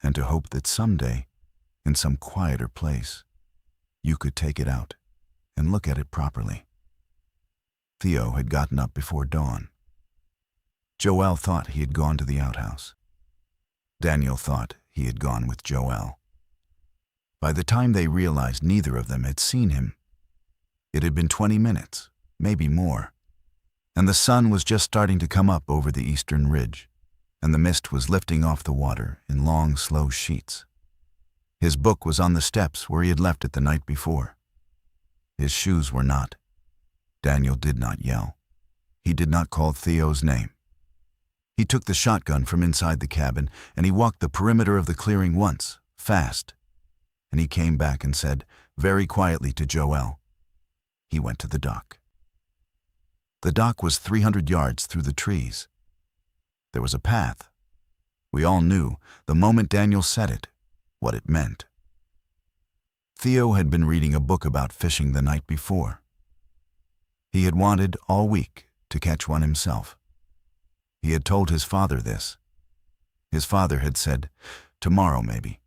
and to hope that someday, in some quieter place, you could take it out and look at it properly. Theo had gotten up before dawn. Joel thought he had gone to the outhouse. Daniel thought he had gone with Joel. By the time they realized neither of them had seen him, it had been 20 minutes, maybe more, and the sun was just starting to come up over the eastern ridge, and the mist was lifting off the water in long, slow sheets. His book was on the steps where he had left it the night before. His shoes were not. Daniel did not yell. He did not call Theo's name. He took the shotgun from inside the cabin, and he walked the perimeter of the clearing once, fast, and he came back and said, very quietly to Joel, he went to the dock. The dock was 300 yards through the trees. There was a path. We all knew, the moment Daniel said it, what it meant. Theo had been reading a book about fishing the night before. He had wanted, all week, to catch one himself. He had told his father this. His father had said, tomorrow maybe.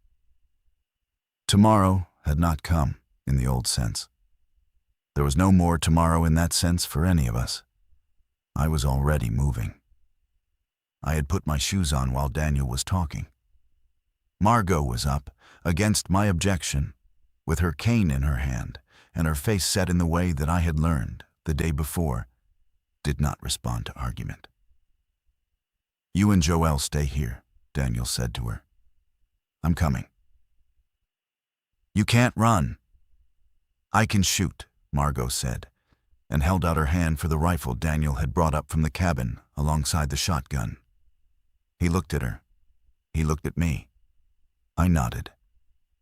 Tomorrow had not come, in the old sense. There was no more tomorrow in that sense for any of us. I was already moving. I had put my shoes on while Daniel was talking. Margot was up, against my objection, with her cane in her hand, and her face set in the way that I had learned, the day before, did not respond to argument. You and Joel stay here, Daniel said to her. I'm coming. You can't run. I can shoot, Margot said, and held out her hand for the rifle Daniel had brought up from the cabin alongside the shotgun. He looked at her. He looked at me. I nodded.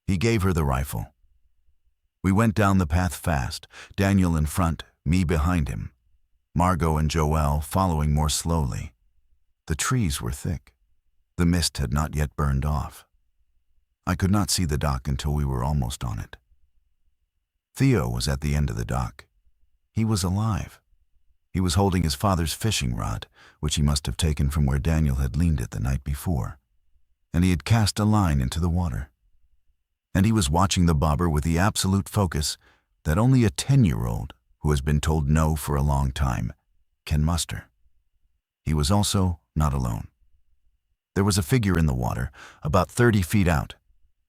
He gave her the rifle. We went down the path fast, Daniel in front, me behind him, Margot and Joel following more slowly. The trees were thick. The mist had not yet burned off. I could not see the dock until we were almost on it. Theo was at the end of the dock. He was alive. He was holding his father's fishing rod, which he must have taken from where Daniel had leaned it the night before, and he had cast a line into the water. And he was watching the bobber with the absolute focus that only a 10-year-old who has been told no for a long time can muster. He was also not alone. There was a figure in the water, about 30 feet out,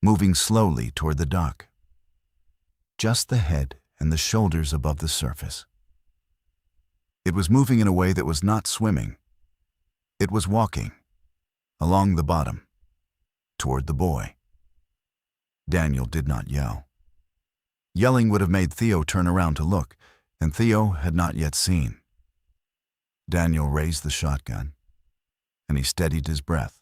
moving slowly toward the dock. Just the head and the shoulders above the surface. It was moving in a way that was not swimming. It was walking, along the bottom, toward the boy. Daniel did not yell. Yelling would have made Theo turn around to look, and Theo had not yet seen. Daniel raised the shotgun, and he steadied his breath.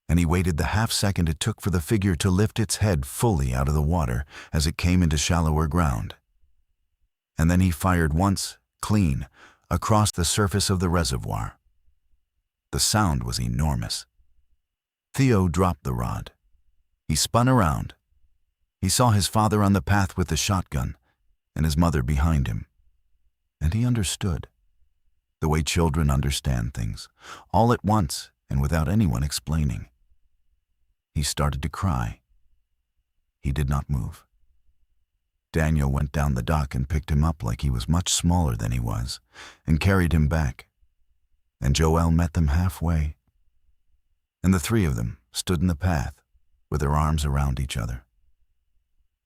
And he waited the half-second it took for the figure to lift its head fully out of the water as it came into shallower ground. And then he fired once, clean, across the surface of the reservoir. The sound was enormous. Theo dropped the rod. He spun around. He saw his father on the path with the shotgun, and his mother behind him. And he understood. The way children understand things, all at once and without anyone explaining. He started to cry. He did not move. Daniel went down the dock and picked him up like he was much smaller than he was, and carried him back. And Joelle met them halfway. And the three of them stood in the path, with their arms around each other,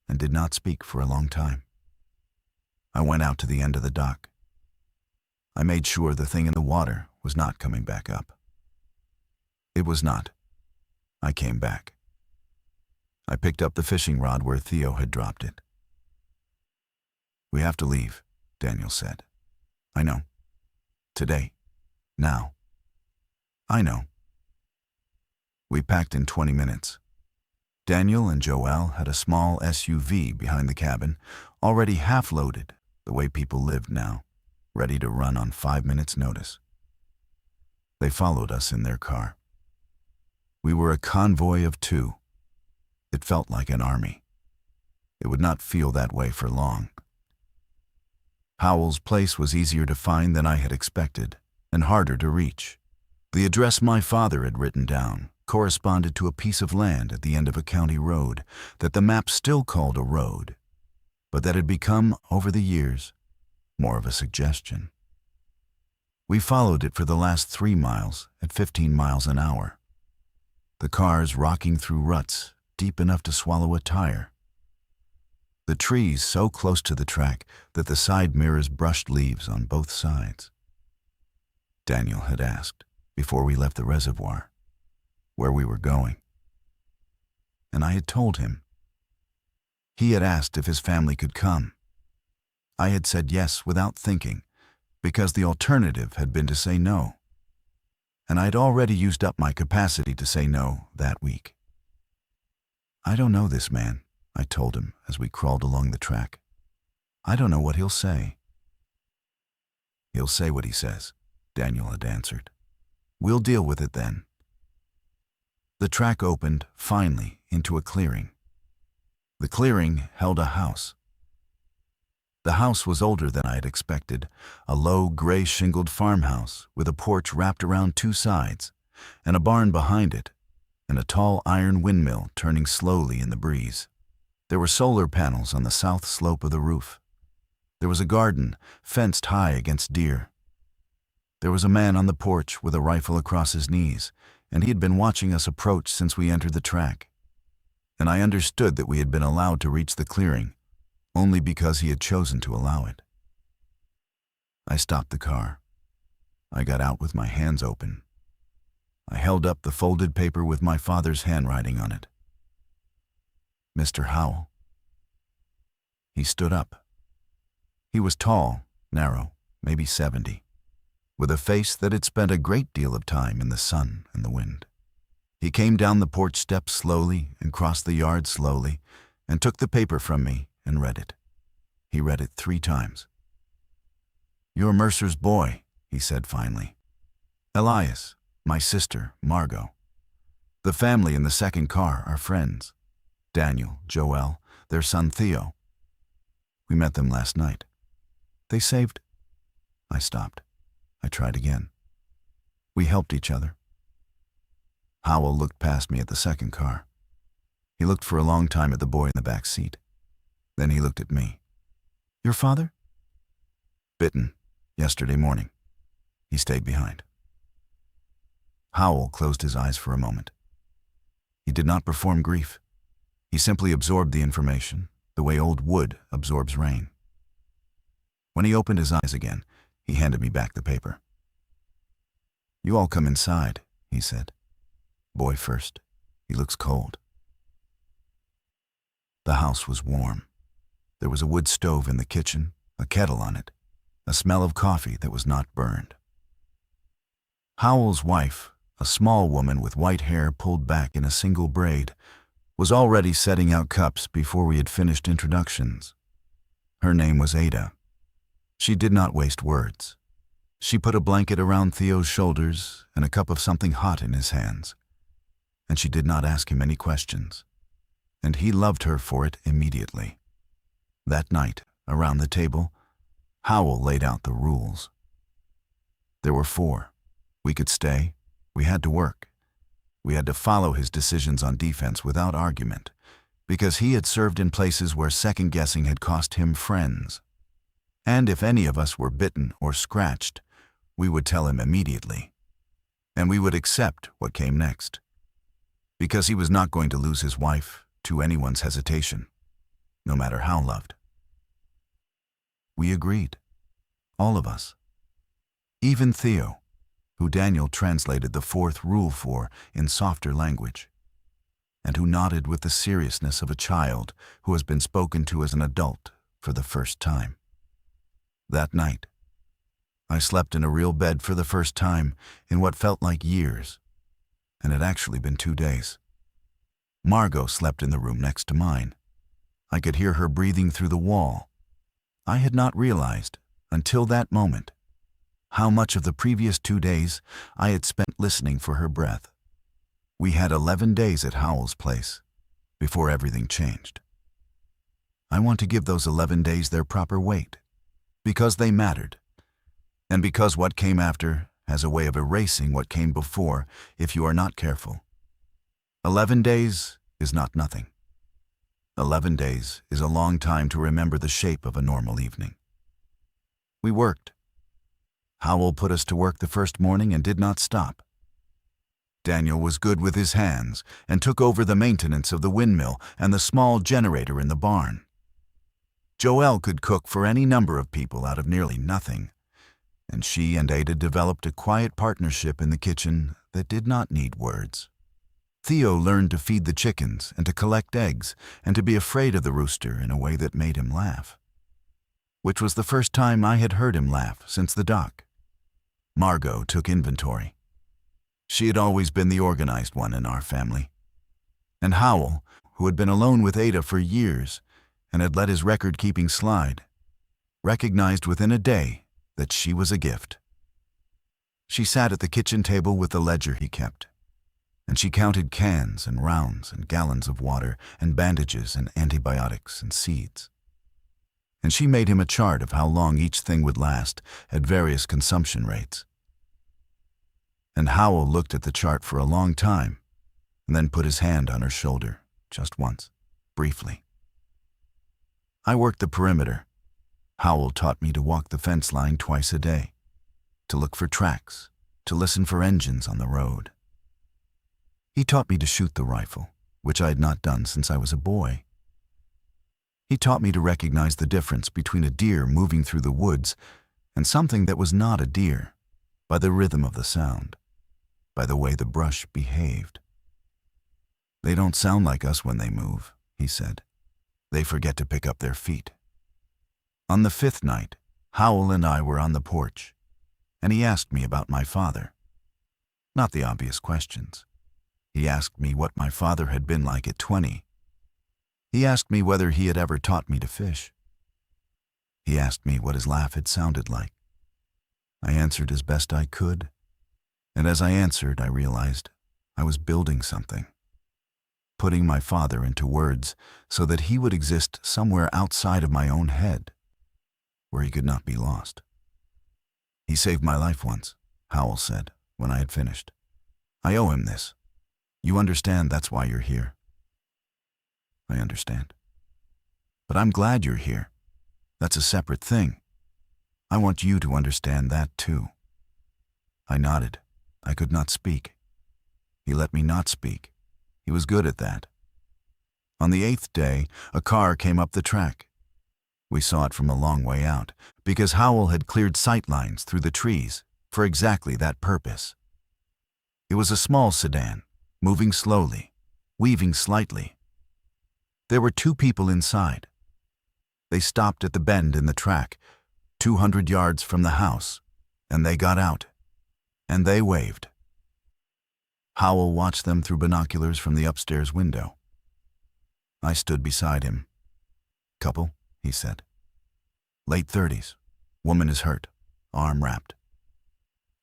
and did not speak for a long time. I went out to the end of the dock. I made sure the thing in the water was not coming back up. It was not. I came back. I picked up the fishing rod where Theo had dropped it. "We have to leave," Daniel said. "I know. Today. Now. I know." We packed in 20 minutes. Daniel and Joelle had a small SUV behind the cabin, already half-loaded, the way people lived now, ready to run on 5 minutes' notice. They followed us in their car. We were a convoy of 2. It felt like an army. It would not feel that way for long. Howell's place was easier to find than I had expected, and harder to reach. The address my father had written down corresponded to a piece of land at the end of a county road that the map still called a road, but that had become, over the years, more of a suggestion. We followed it for the last 3 miles at 15 miles an hour. The cars rocking through ruts deep enough to swallow a tire. The trees so close to the track that the side mirrors brushed leaves on both sides. Daniel had asked, before we left the reservoir, where we were going. And I had told him. He had asked if his family could come. I had said yes without thinking, because the alternative had been to say no. And I had already used up my capacity to say no that week. "I don't know this man," I told him as we crawled along the track. "I don't know what he'll say." "He'll say what he says," Daniel had answered. "We'll deal with it then." The track opened, finally, into a clearing. The clearing held a house. The house was older than I had expected, a low, gray-shingled farmhouse with a porch wrapped around 2 sides, and a barn behind it, and a tall iron windmill turning slowly in the breeze. There were solar panels on the south slope of the roof. There was a garden, fenced high against deer. There was a man on the porch with a rifle across his knees, and he had been watching us approach since we entered the track. And I understood that we had been allowed to reach the clearing, only because he had chosen to allow it. I stopped the car. I got out with my hands open. I held up the folded paper with my father's handwriting on it. "Mr. Howell." He stood up. He was tall, narrow, maybe 70, with a face that had spent a great deal of time in the sun and the wind. He came down the porch steps slowly and crossed the yard slowly and took the paper from me and read it. He read it 3 times. "You're Mercer's boy," he said finally. "Elias, my sister, Margot. The family in the second car are friends. Daniel, Joelle, their son Theo. We met them last night. They saved—" I stopped. I tried again. "We helped each other." Howell looked past me at the second car. He looked for a long time at the boy in the back seat. Then he looked at me. "Your father?" "Bitten. Yesterday morning. He stayed behind." Howell closed his eyes for a moment. He did not perform grief. He simply absorbed the information, the way old wood absorbs rain. When he opened his eyes again, he handed me back the paper. "You all come inside," he said. "Boy first. He looks cold." The house was warm. There was a wood stove in the kitchen, a kettle on it, a smell of coffee that was not burned. Howell's wife, a small woman with white hair pulled back in a single braid, was already setting out cups before we had finished introductions. Her name was Ada. She did not waste words. She put a blanket around Theo's shoulders and a cup of something hot in his hands. And she did not ask him any questions. And he loved her for it immediately. That night, around the table, Howell laid out the rules. There were 4. We could stay. We had to work. We had to follow his decisions on defense without argument, because he had served in places where second-guessing had cost him friends. And if any of us were bitten or scratched, we would tell him immediately. And we would accept what came next, because he was not going to lose his wife to anyone's hesitation, no matter how loved. We agreed, all of us. Even Theo, who Daniel translated the 4th rule for in softer language, and who nodded with the seriousness of a child who has been spoken to as an adult for the first time. That night, I slept in a real bed for the first time in what felt like years, and had actually been 2 days. Margot slept in the room next to mine. I could hear her breathing through the wall. I had not realized, until that moment, how much of the previous 2 days I had spent listening for her breath. We had 11 days at Howell's place, before everything changed. I want to give those 11 days their proper weight, because they mattered, and because what came after has a way of erasing what came before if you are not careful. 11 days is not nothing. 11 days is a long time to remember the shape of a normal evening. We worked. Howell put us to work the first morning and did not stop. Daniel was good with his hands and took over the maintenance of the windmill and the small generator in the barn. Joelle could cook for any number of people out of nearly nothing, and she and Ada developed a quiet partnership in the kitchen that did not need words. Theo learned to feed the chickens and to collect eggs and to be afraid of the rooster in a way that made him laugh, which was the first time I had heard him laugh since the dock. Margot took inventory. She had always been the organized one in our family. And Howell, who had been alone with Ada for years and had let his record-keeping slide, recognized within a day that she was a gift. She sat at the kitchen table with the ledger he kept, and she counted cans and rounds and gallons of water and bandages and antibiotics and seeds. And she made him a chart of how long each thing would last at various consumption rates. And Howell looked at the chart for a long time and then put his hand on her shoulder just once, briefly. I worked the perimeter. Howell taught me to walk the fence line twice a day, to look for tracks, to listen for engines on the road. He taught me to shoot the rifle, which I had not done since I was a boy. He taught me to recognize the difference between a deer moving through the woods and something that was not a deer, by the rhythm of the sound, by the way the brush behaved. "They don't sound like us when they move," he said. "They forget to pick up their feet." On the 5th night, Howell and I were on the porch, and he asked me about my father. Not the obvious questions. He asked me what my father had been like at 20. He asked me whether he had ever taught me to fish. He asked me what his laugh had sounded like. I answered as best I could, and as I answered, I realized I was building something, putting my father into words so that he would exist somewhere outside of my own head, where he could not be lost. "He saved my life once," Howell said when I had finished. "I owe him this. You understand that's why you're here." I understand. But I'm glad you're here. That's a separate thing. I want you to understand that too. I nodded. I could not speak. He let me not speak. He was good at that. On the 8th day, a car came up the track. We saw it from a long way out, because Howell had cleared sight lines through the trees for exactly that purpose. It was a small sedan, moving slowly, weaving slightly. There were 2 people inside. They stopped at the bend in the track, 200 yards from the house, and they got out, and they waved. Howell watched them through binoculars from the upstairs window. I stood beside him. "Couple," he said. "Late 30s. Woman is hurt. Arm wrapped."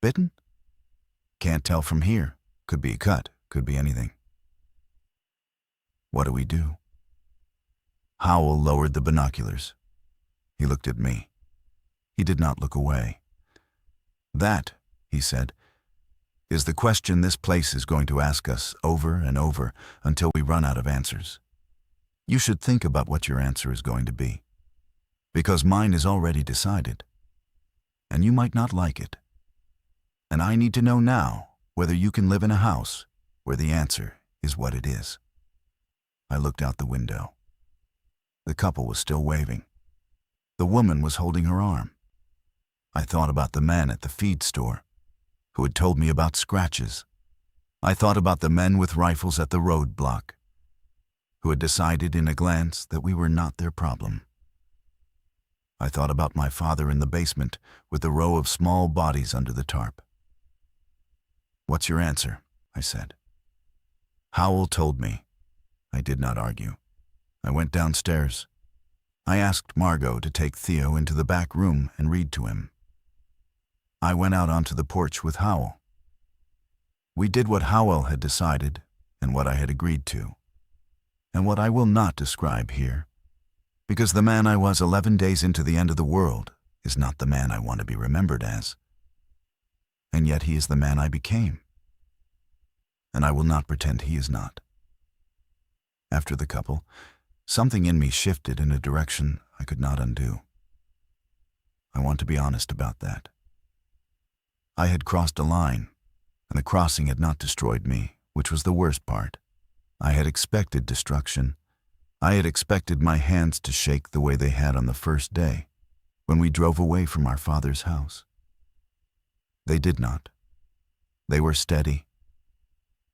"Bitten?" "Can't tell from here. Could be a cut. Could be anything." "What do we do?" Howell lowered the binoculars. He looked at me. He did not look away. "That," he said, "is the question this place is going to ask us over and over until we run out of answers. You should think about what your answer is going to be, because mine is already decided, and you might not like it. And I need to know now whether you can live in a house where the answer is what it is." I looked out the window. The couple was still waving. The woman was holding her arm. I thought about the man at the feed store who had told me about scratches. I thought about the men with rifles at the roadblock who had decided in a glance that we were not their problem. I thought about my father in the basement with the row of small bodies under the tarp. "What's your answer?" I said. Howell told me. I did not argue. I went downstairs. I asked Margot to take Theo into the back room and read to him. I went out onto the porch with Howell. We did what Howell had decided and what I had agreed to, and what I will not describe here, because the man I was 11 days into the end of the world is not the man I want to be remembered as. And yet he is the man I became, and I will not pretend he is not. After the couple, something in me shifted in a direction I could not undo. I want to be honest about that. I had crossed a line, and the crossing had not destroyed me, which was the worst part. I had expected destruction. I had expected my hands to shake the way they had on the first day, when we drove away from our father's house. They did not. They were steady.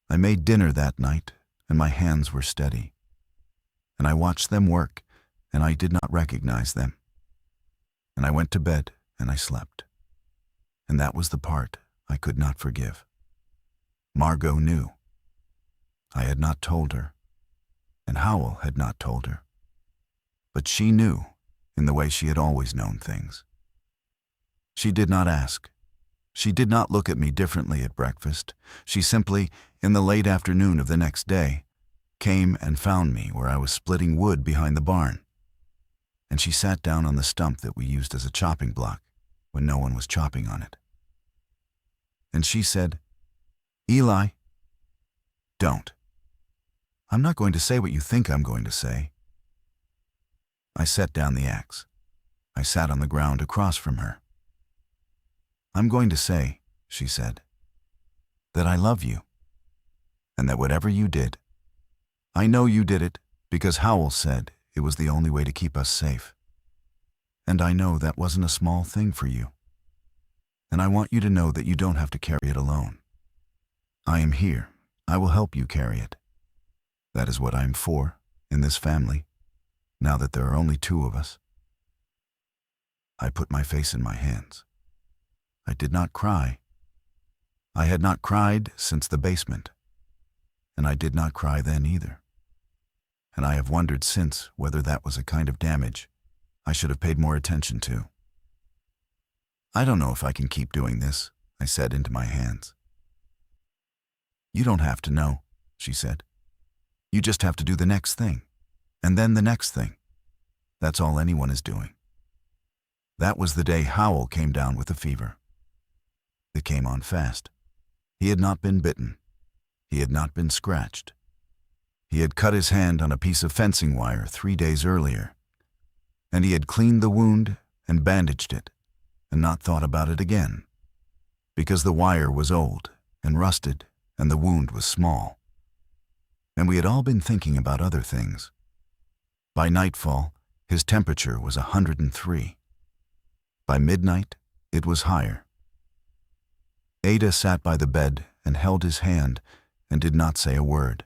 I made dinner that night, and my hands were steady. And I watched them work, and I did not recognize them. And I went to bed, and I slept. And that was the part I could not forgive. Margot knew. I had not told her, and Howell had not told her. But she knew in the way she had always known things. She did not ask. She did not look at me differently at breakfast. She simply, in the late afternoon of the next day, came and found me where I was splitting wood behind the barn. And she sat down on the stump that we used as a chopping block when no one was chopping on it. And she said, "Eli, don't. I'm not going to say what you think I'm going to say." I set down the axe. I sat on the ground across from her. "I'm going to say," she said, "that I love you, and that whatever you did, I know you did it because Howell said it was the only way to keep us safe. And I know that wasn't a small thing for you. And I want you to know that you don't have to carry it alone. I am here. I will help you carry it. That is what I am for in this family, now that there are only 2 of us." I put my face in my hands. I did not cry. I had not cried since the basement, and I did not cry then either. And I have wondered since whether that was a kind of damage I should have paid more attention to. "I don't know if I can keep doing this," I said into my hands. "You don't have to know," she said. "You just have to do the next thing, and then the next thing. That's all anyone is doing." That was the day Howell came down with a fever. It came on fast. He had not been bitten. He had not been scratched. He had cut his hand on a piece of fencing wire 3 days earlier, and he had cleaned the wound and bandaged it and not thought about it again, because the wire was old and rusted and the wound was small. And we had all been thinking about other things. By nightfall, his temperature was 103. By midnight, it was higher. Ada sat by the bed and held his hand and did not say a word.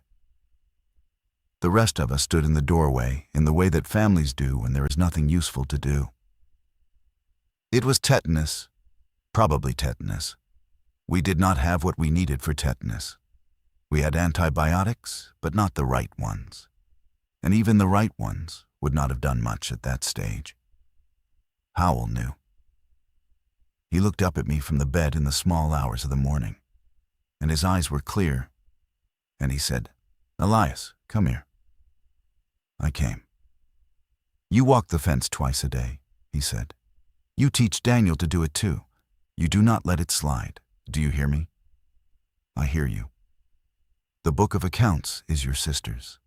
The rest of us stood in the doorway in the way that families do when there is nothing useful to do. It was tetanus, probably tetanus. We did not have what we needed for tetanus. We had antibiotics, but not the right ones. And even the right ones would not have done much at that stage. Howell knew. He looked up at me from the bed in the small hours of the morning, and his eyes were clear, and he said, "Elias, come here." I came. "You walk the fence twice a day," he said. "You teach Daniel to do it too. You do not let it slide. Do you hear me?" "I hear you. The book of accounts is your sister's.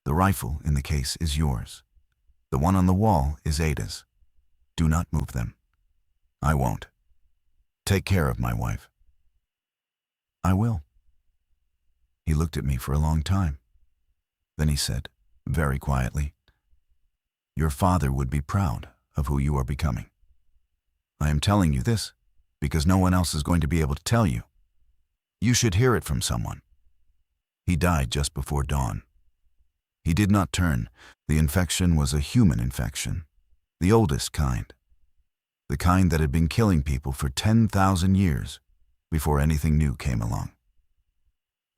The rifle in the case is yours. The one on the wall is Ada's. Do not move them." "I won't. Take care of my wife." "I will." He looked at me for a long time. Then he said, very quietly, "Your father would be proud of who you are becoming. I am telling you this because no one else is going to be able to tell you. You should hear it from someone. He died just before dawn. He did not turn. The infection was a human infection, the oldest kind. The kind that had been killing people for 10,000 years before anything new came along."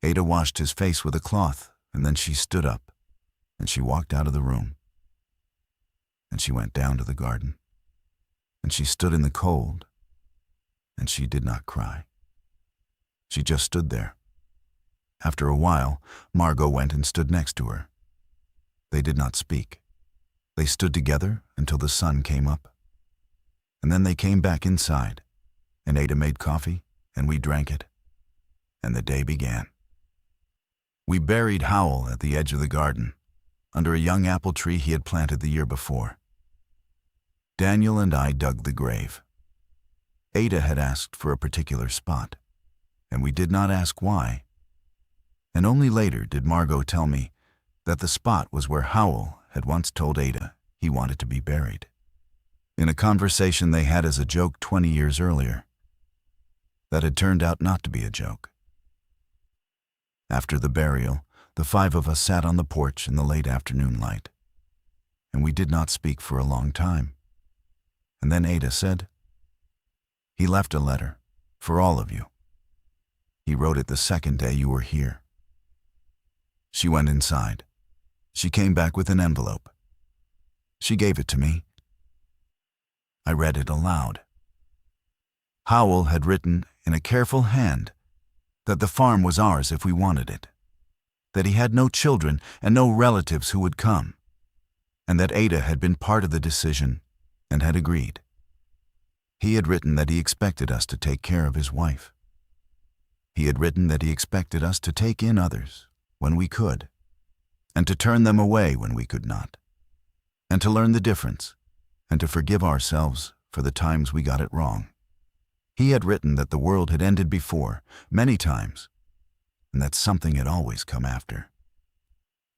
Ada washed his face with a cloth, and then she stood up, and she walked out of the room. And she went down to the garden, and she stood in the cold, and she did not cry. She just stood there. After a while, Margot went and stood next to her. They did not speak. They stood together until the sun came up. And then they came back inside, and Ada made coffee, and we drank it. And the day began. We buried Howell at the edge of the garden, under a young apple tree he had planted the year before. Daniel and I dug the grave. Ada had asked for a particular spot, and we did not ask why. And only later did Margot tell me that the spot was where Howell had once told Ada he wanted to be buried, in a conversation they had as a joke 20 years earlier, that had turned out not to be a joke. After the burial, the 5 of us sat on the porch in the late afternoon light, and we did not speak for a long time. And then Ada said, "He left a letter for all of you. He wrote it the second day you were here." She went inside. She came back with an envelope. She gave it to me. I read it aloud. Howell had written in a careful hand that the farm was ours if we wanted it, that he had no children and no relatives who would come, and that Ada had been part of the decision and had agreed. He had written that he expected us to take care of his wife. He had written that he expected us to take in others when we could, and to turn them away when we could not, and to learn the difference, and to forgive ourselves for the times we got it wrong. He had written that the world had ended before, many times, and that something had always come after,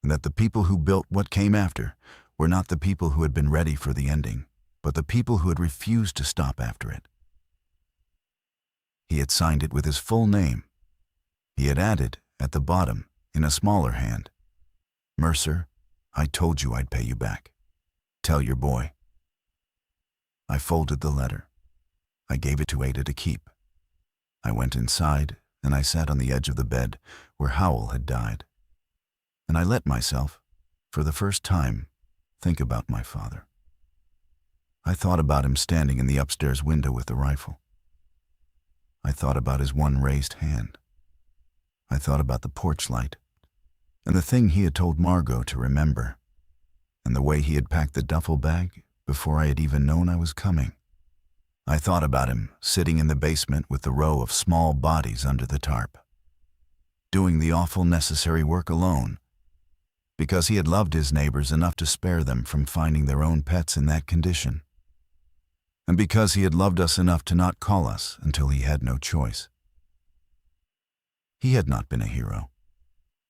and that the people who built what came after were not the people who had been ready for the ending, but the people who had refused to stop after it. He had signed it with his full name. He had added, at the bottom, in a smaller hand, "Mercer, I told you I'd pay you back. Tell your boy." I folded the letter. I gave it to Ada to keep. I went inside, and I sat on the edge of the bed where Howell had died. And I let myself, for the first time, think about my father. I thought about him standing in the upstairs window with the rifle. I thought about his one raised hand. I thought about the porch light, and the thing he had told Margot to remember, and the way he had packed the duffel bag before I had even known I was coming. I thought about him sitting in the basement with the row of small bodies under the tarp, doing the awful necessary work alone, because he had loved his neighbors enough to spare them from finding their own pets in that condition, and because he had loved us enough to not call us until he had no choice. He had not been a hero.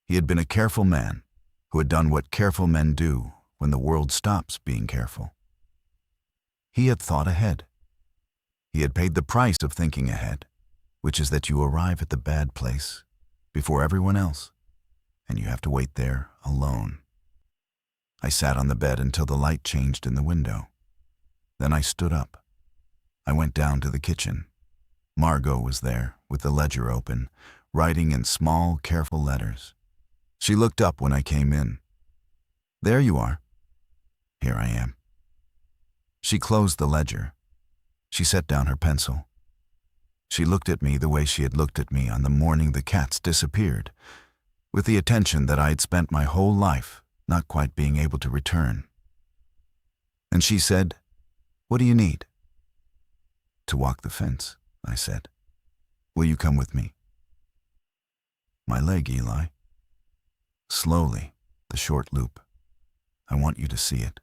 He had been a careful man who had done what careful men do when the world stops being careful. He had thought ahead. He had paid the price of thinking ahead, which is that you arrive at the bad place before everyone else, and you have to wait there alone. I sat on the bed until the light changed in the window. Then I stood up. I went down to the kitchen. Margot was there, with the ledger open, writing in small, careful letters. She looked up when I came in. "There you are." "Here I am." She closed the ledger. She set down her pencil. She looked at me the way she had looked at me on the morning the cats disappeared, with the attention that I had spent my whole life not quite being able to return. And she said, "What do you need?" "To walk the fence," I said. "Will you come with me?" "My leg, Eli." "Slowly, the short loop. I want you to see it.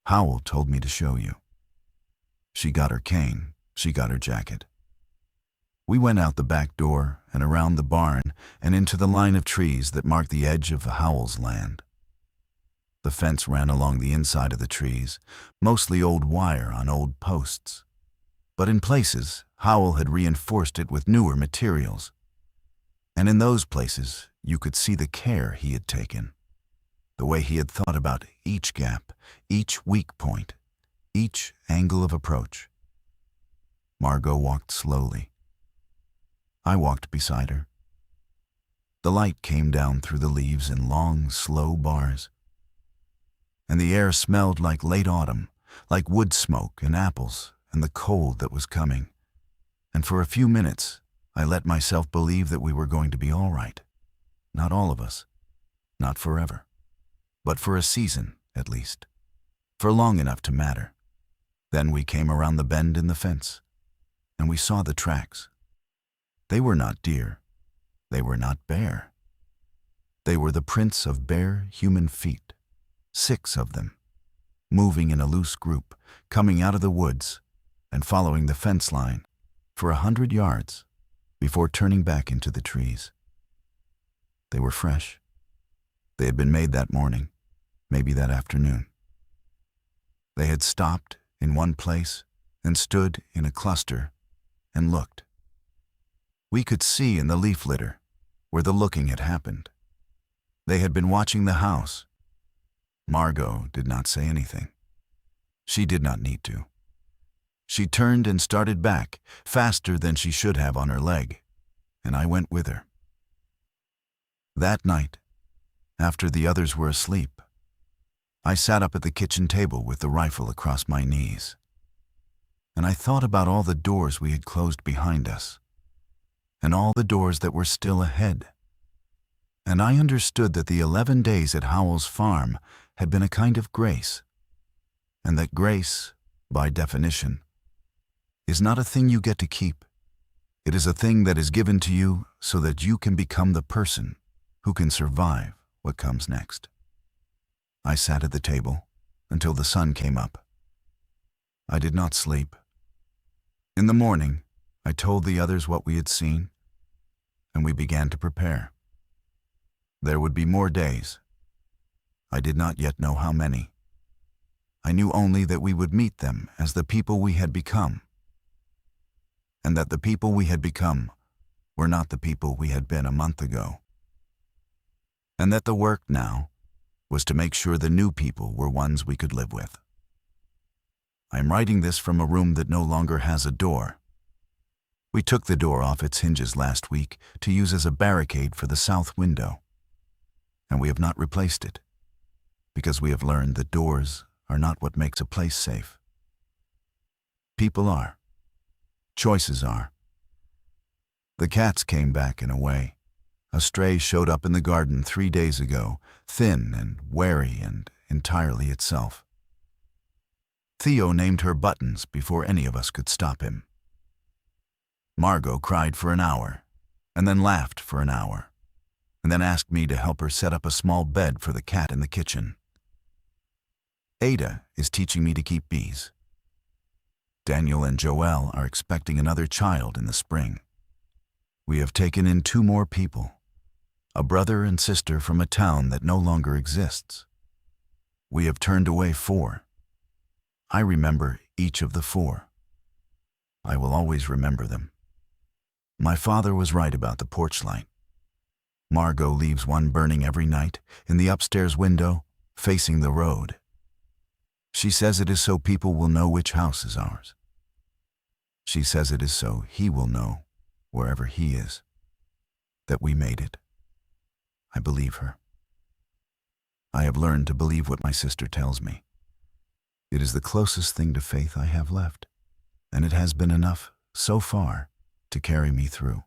Howell told me to show you." She got her cane. She got her jacket. We went out the back door and around the barn and into the line of trees that marked the edge of Howell's land. The fence ran along the inside of the trees, mostly old wire on old posts. But in places, Howell had reinforced it with newer materials. And in those places, you could see the care he had taken, the way he had thought about each gap, each weak point, each angle of approach. Margot walked slowly. I walked beside her. The light came down through the leaves in long, slow bars, and the air smelled like late autumn, like wood smoke and apples and the cold that was coming. And for a few minutes, I let myself believe that we were going to be all right. Not all of us, not forever, but for a season, at least, for long enough to matter. Then we came around the bend in the fence, and we saw the tracks. They were not deer. They were not bear. They were the prints of bare human feet, 6 of them, moving in a loose group, coming out of the woods and following the fence line for 100 yards before turning back into the trees. They were fresh. They had been made that morning, maybe that afternoon. They had stopped in one place and stood in a cluster and looked. We could see in the leaf litter where the looking had happened. They had been watching the house. Margot did not say anything. She did not need to. She turned and started back, faster than she should have on her leg, and I went with her. That night, after the others were asleep, I sat up at the kitchen table with the rifle across my knees, and I thought about all the doors we had closed behind us, and all the doors that were still ahead. And I understood that the 11 days at Howell's farm had been a kind of grace, and that grace, by definition, is not a thing you get to keep. It is a thing that is given to you so that you can become the person who can survive what comes next. I sat at the table until the sun came up. I did not sleep. In the morning, I told the others what we had seen, and we began to prepare. There would be more days. I did not yet know how many. I knew only that we would meet them as the people we had become, and that the people we had become were not the people we had been a month ago, and that the work now was to make sure the new people were ones we could live with. I am writing this from a room that no longer has a door. We took the door off its hinges last week to use as a barricade for the south window, and we have not replaced it, because we have learned that doors are not what makes a place safe. People are. Choices are. The cats came back in a way. A stray showed up in the garden 3 days ago, thin and wary and entirely itself. Theo named her Buttons before any of us could stop him. Margot cried for an hour, and then laughed for an hour. and then asked me to help her set up a small bed for the cat in the kitchen. Ada is teaching me to keep bees. Daniel and Joelle are expecting another child in the spring. We have taken in 2 more people, a brother and sister from a town that no longer exists. We have turned away 4. I remember each of the 4. I will always remember them. My father was right about the porch light. Margot leaves one burning every night in the upstairs window, facing the road. She says it is so people will know which house is ours. She says it is so he will know, wherever he is, that we made it. I believe her. I have learned to believe what my sister tells me. It is the closest thing to faith I have left, and it has been enough, so far, to carry me through.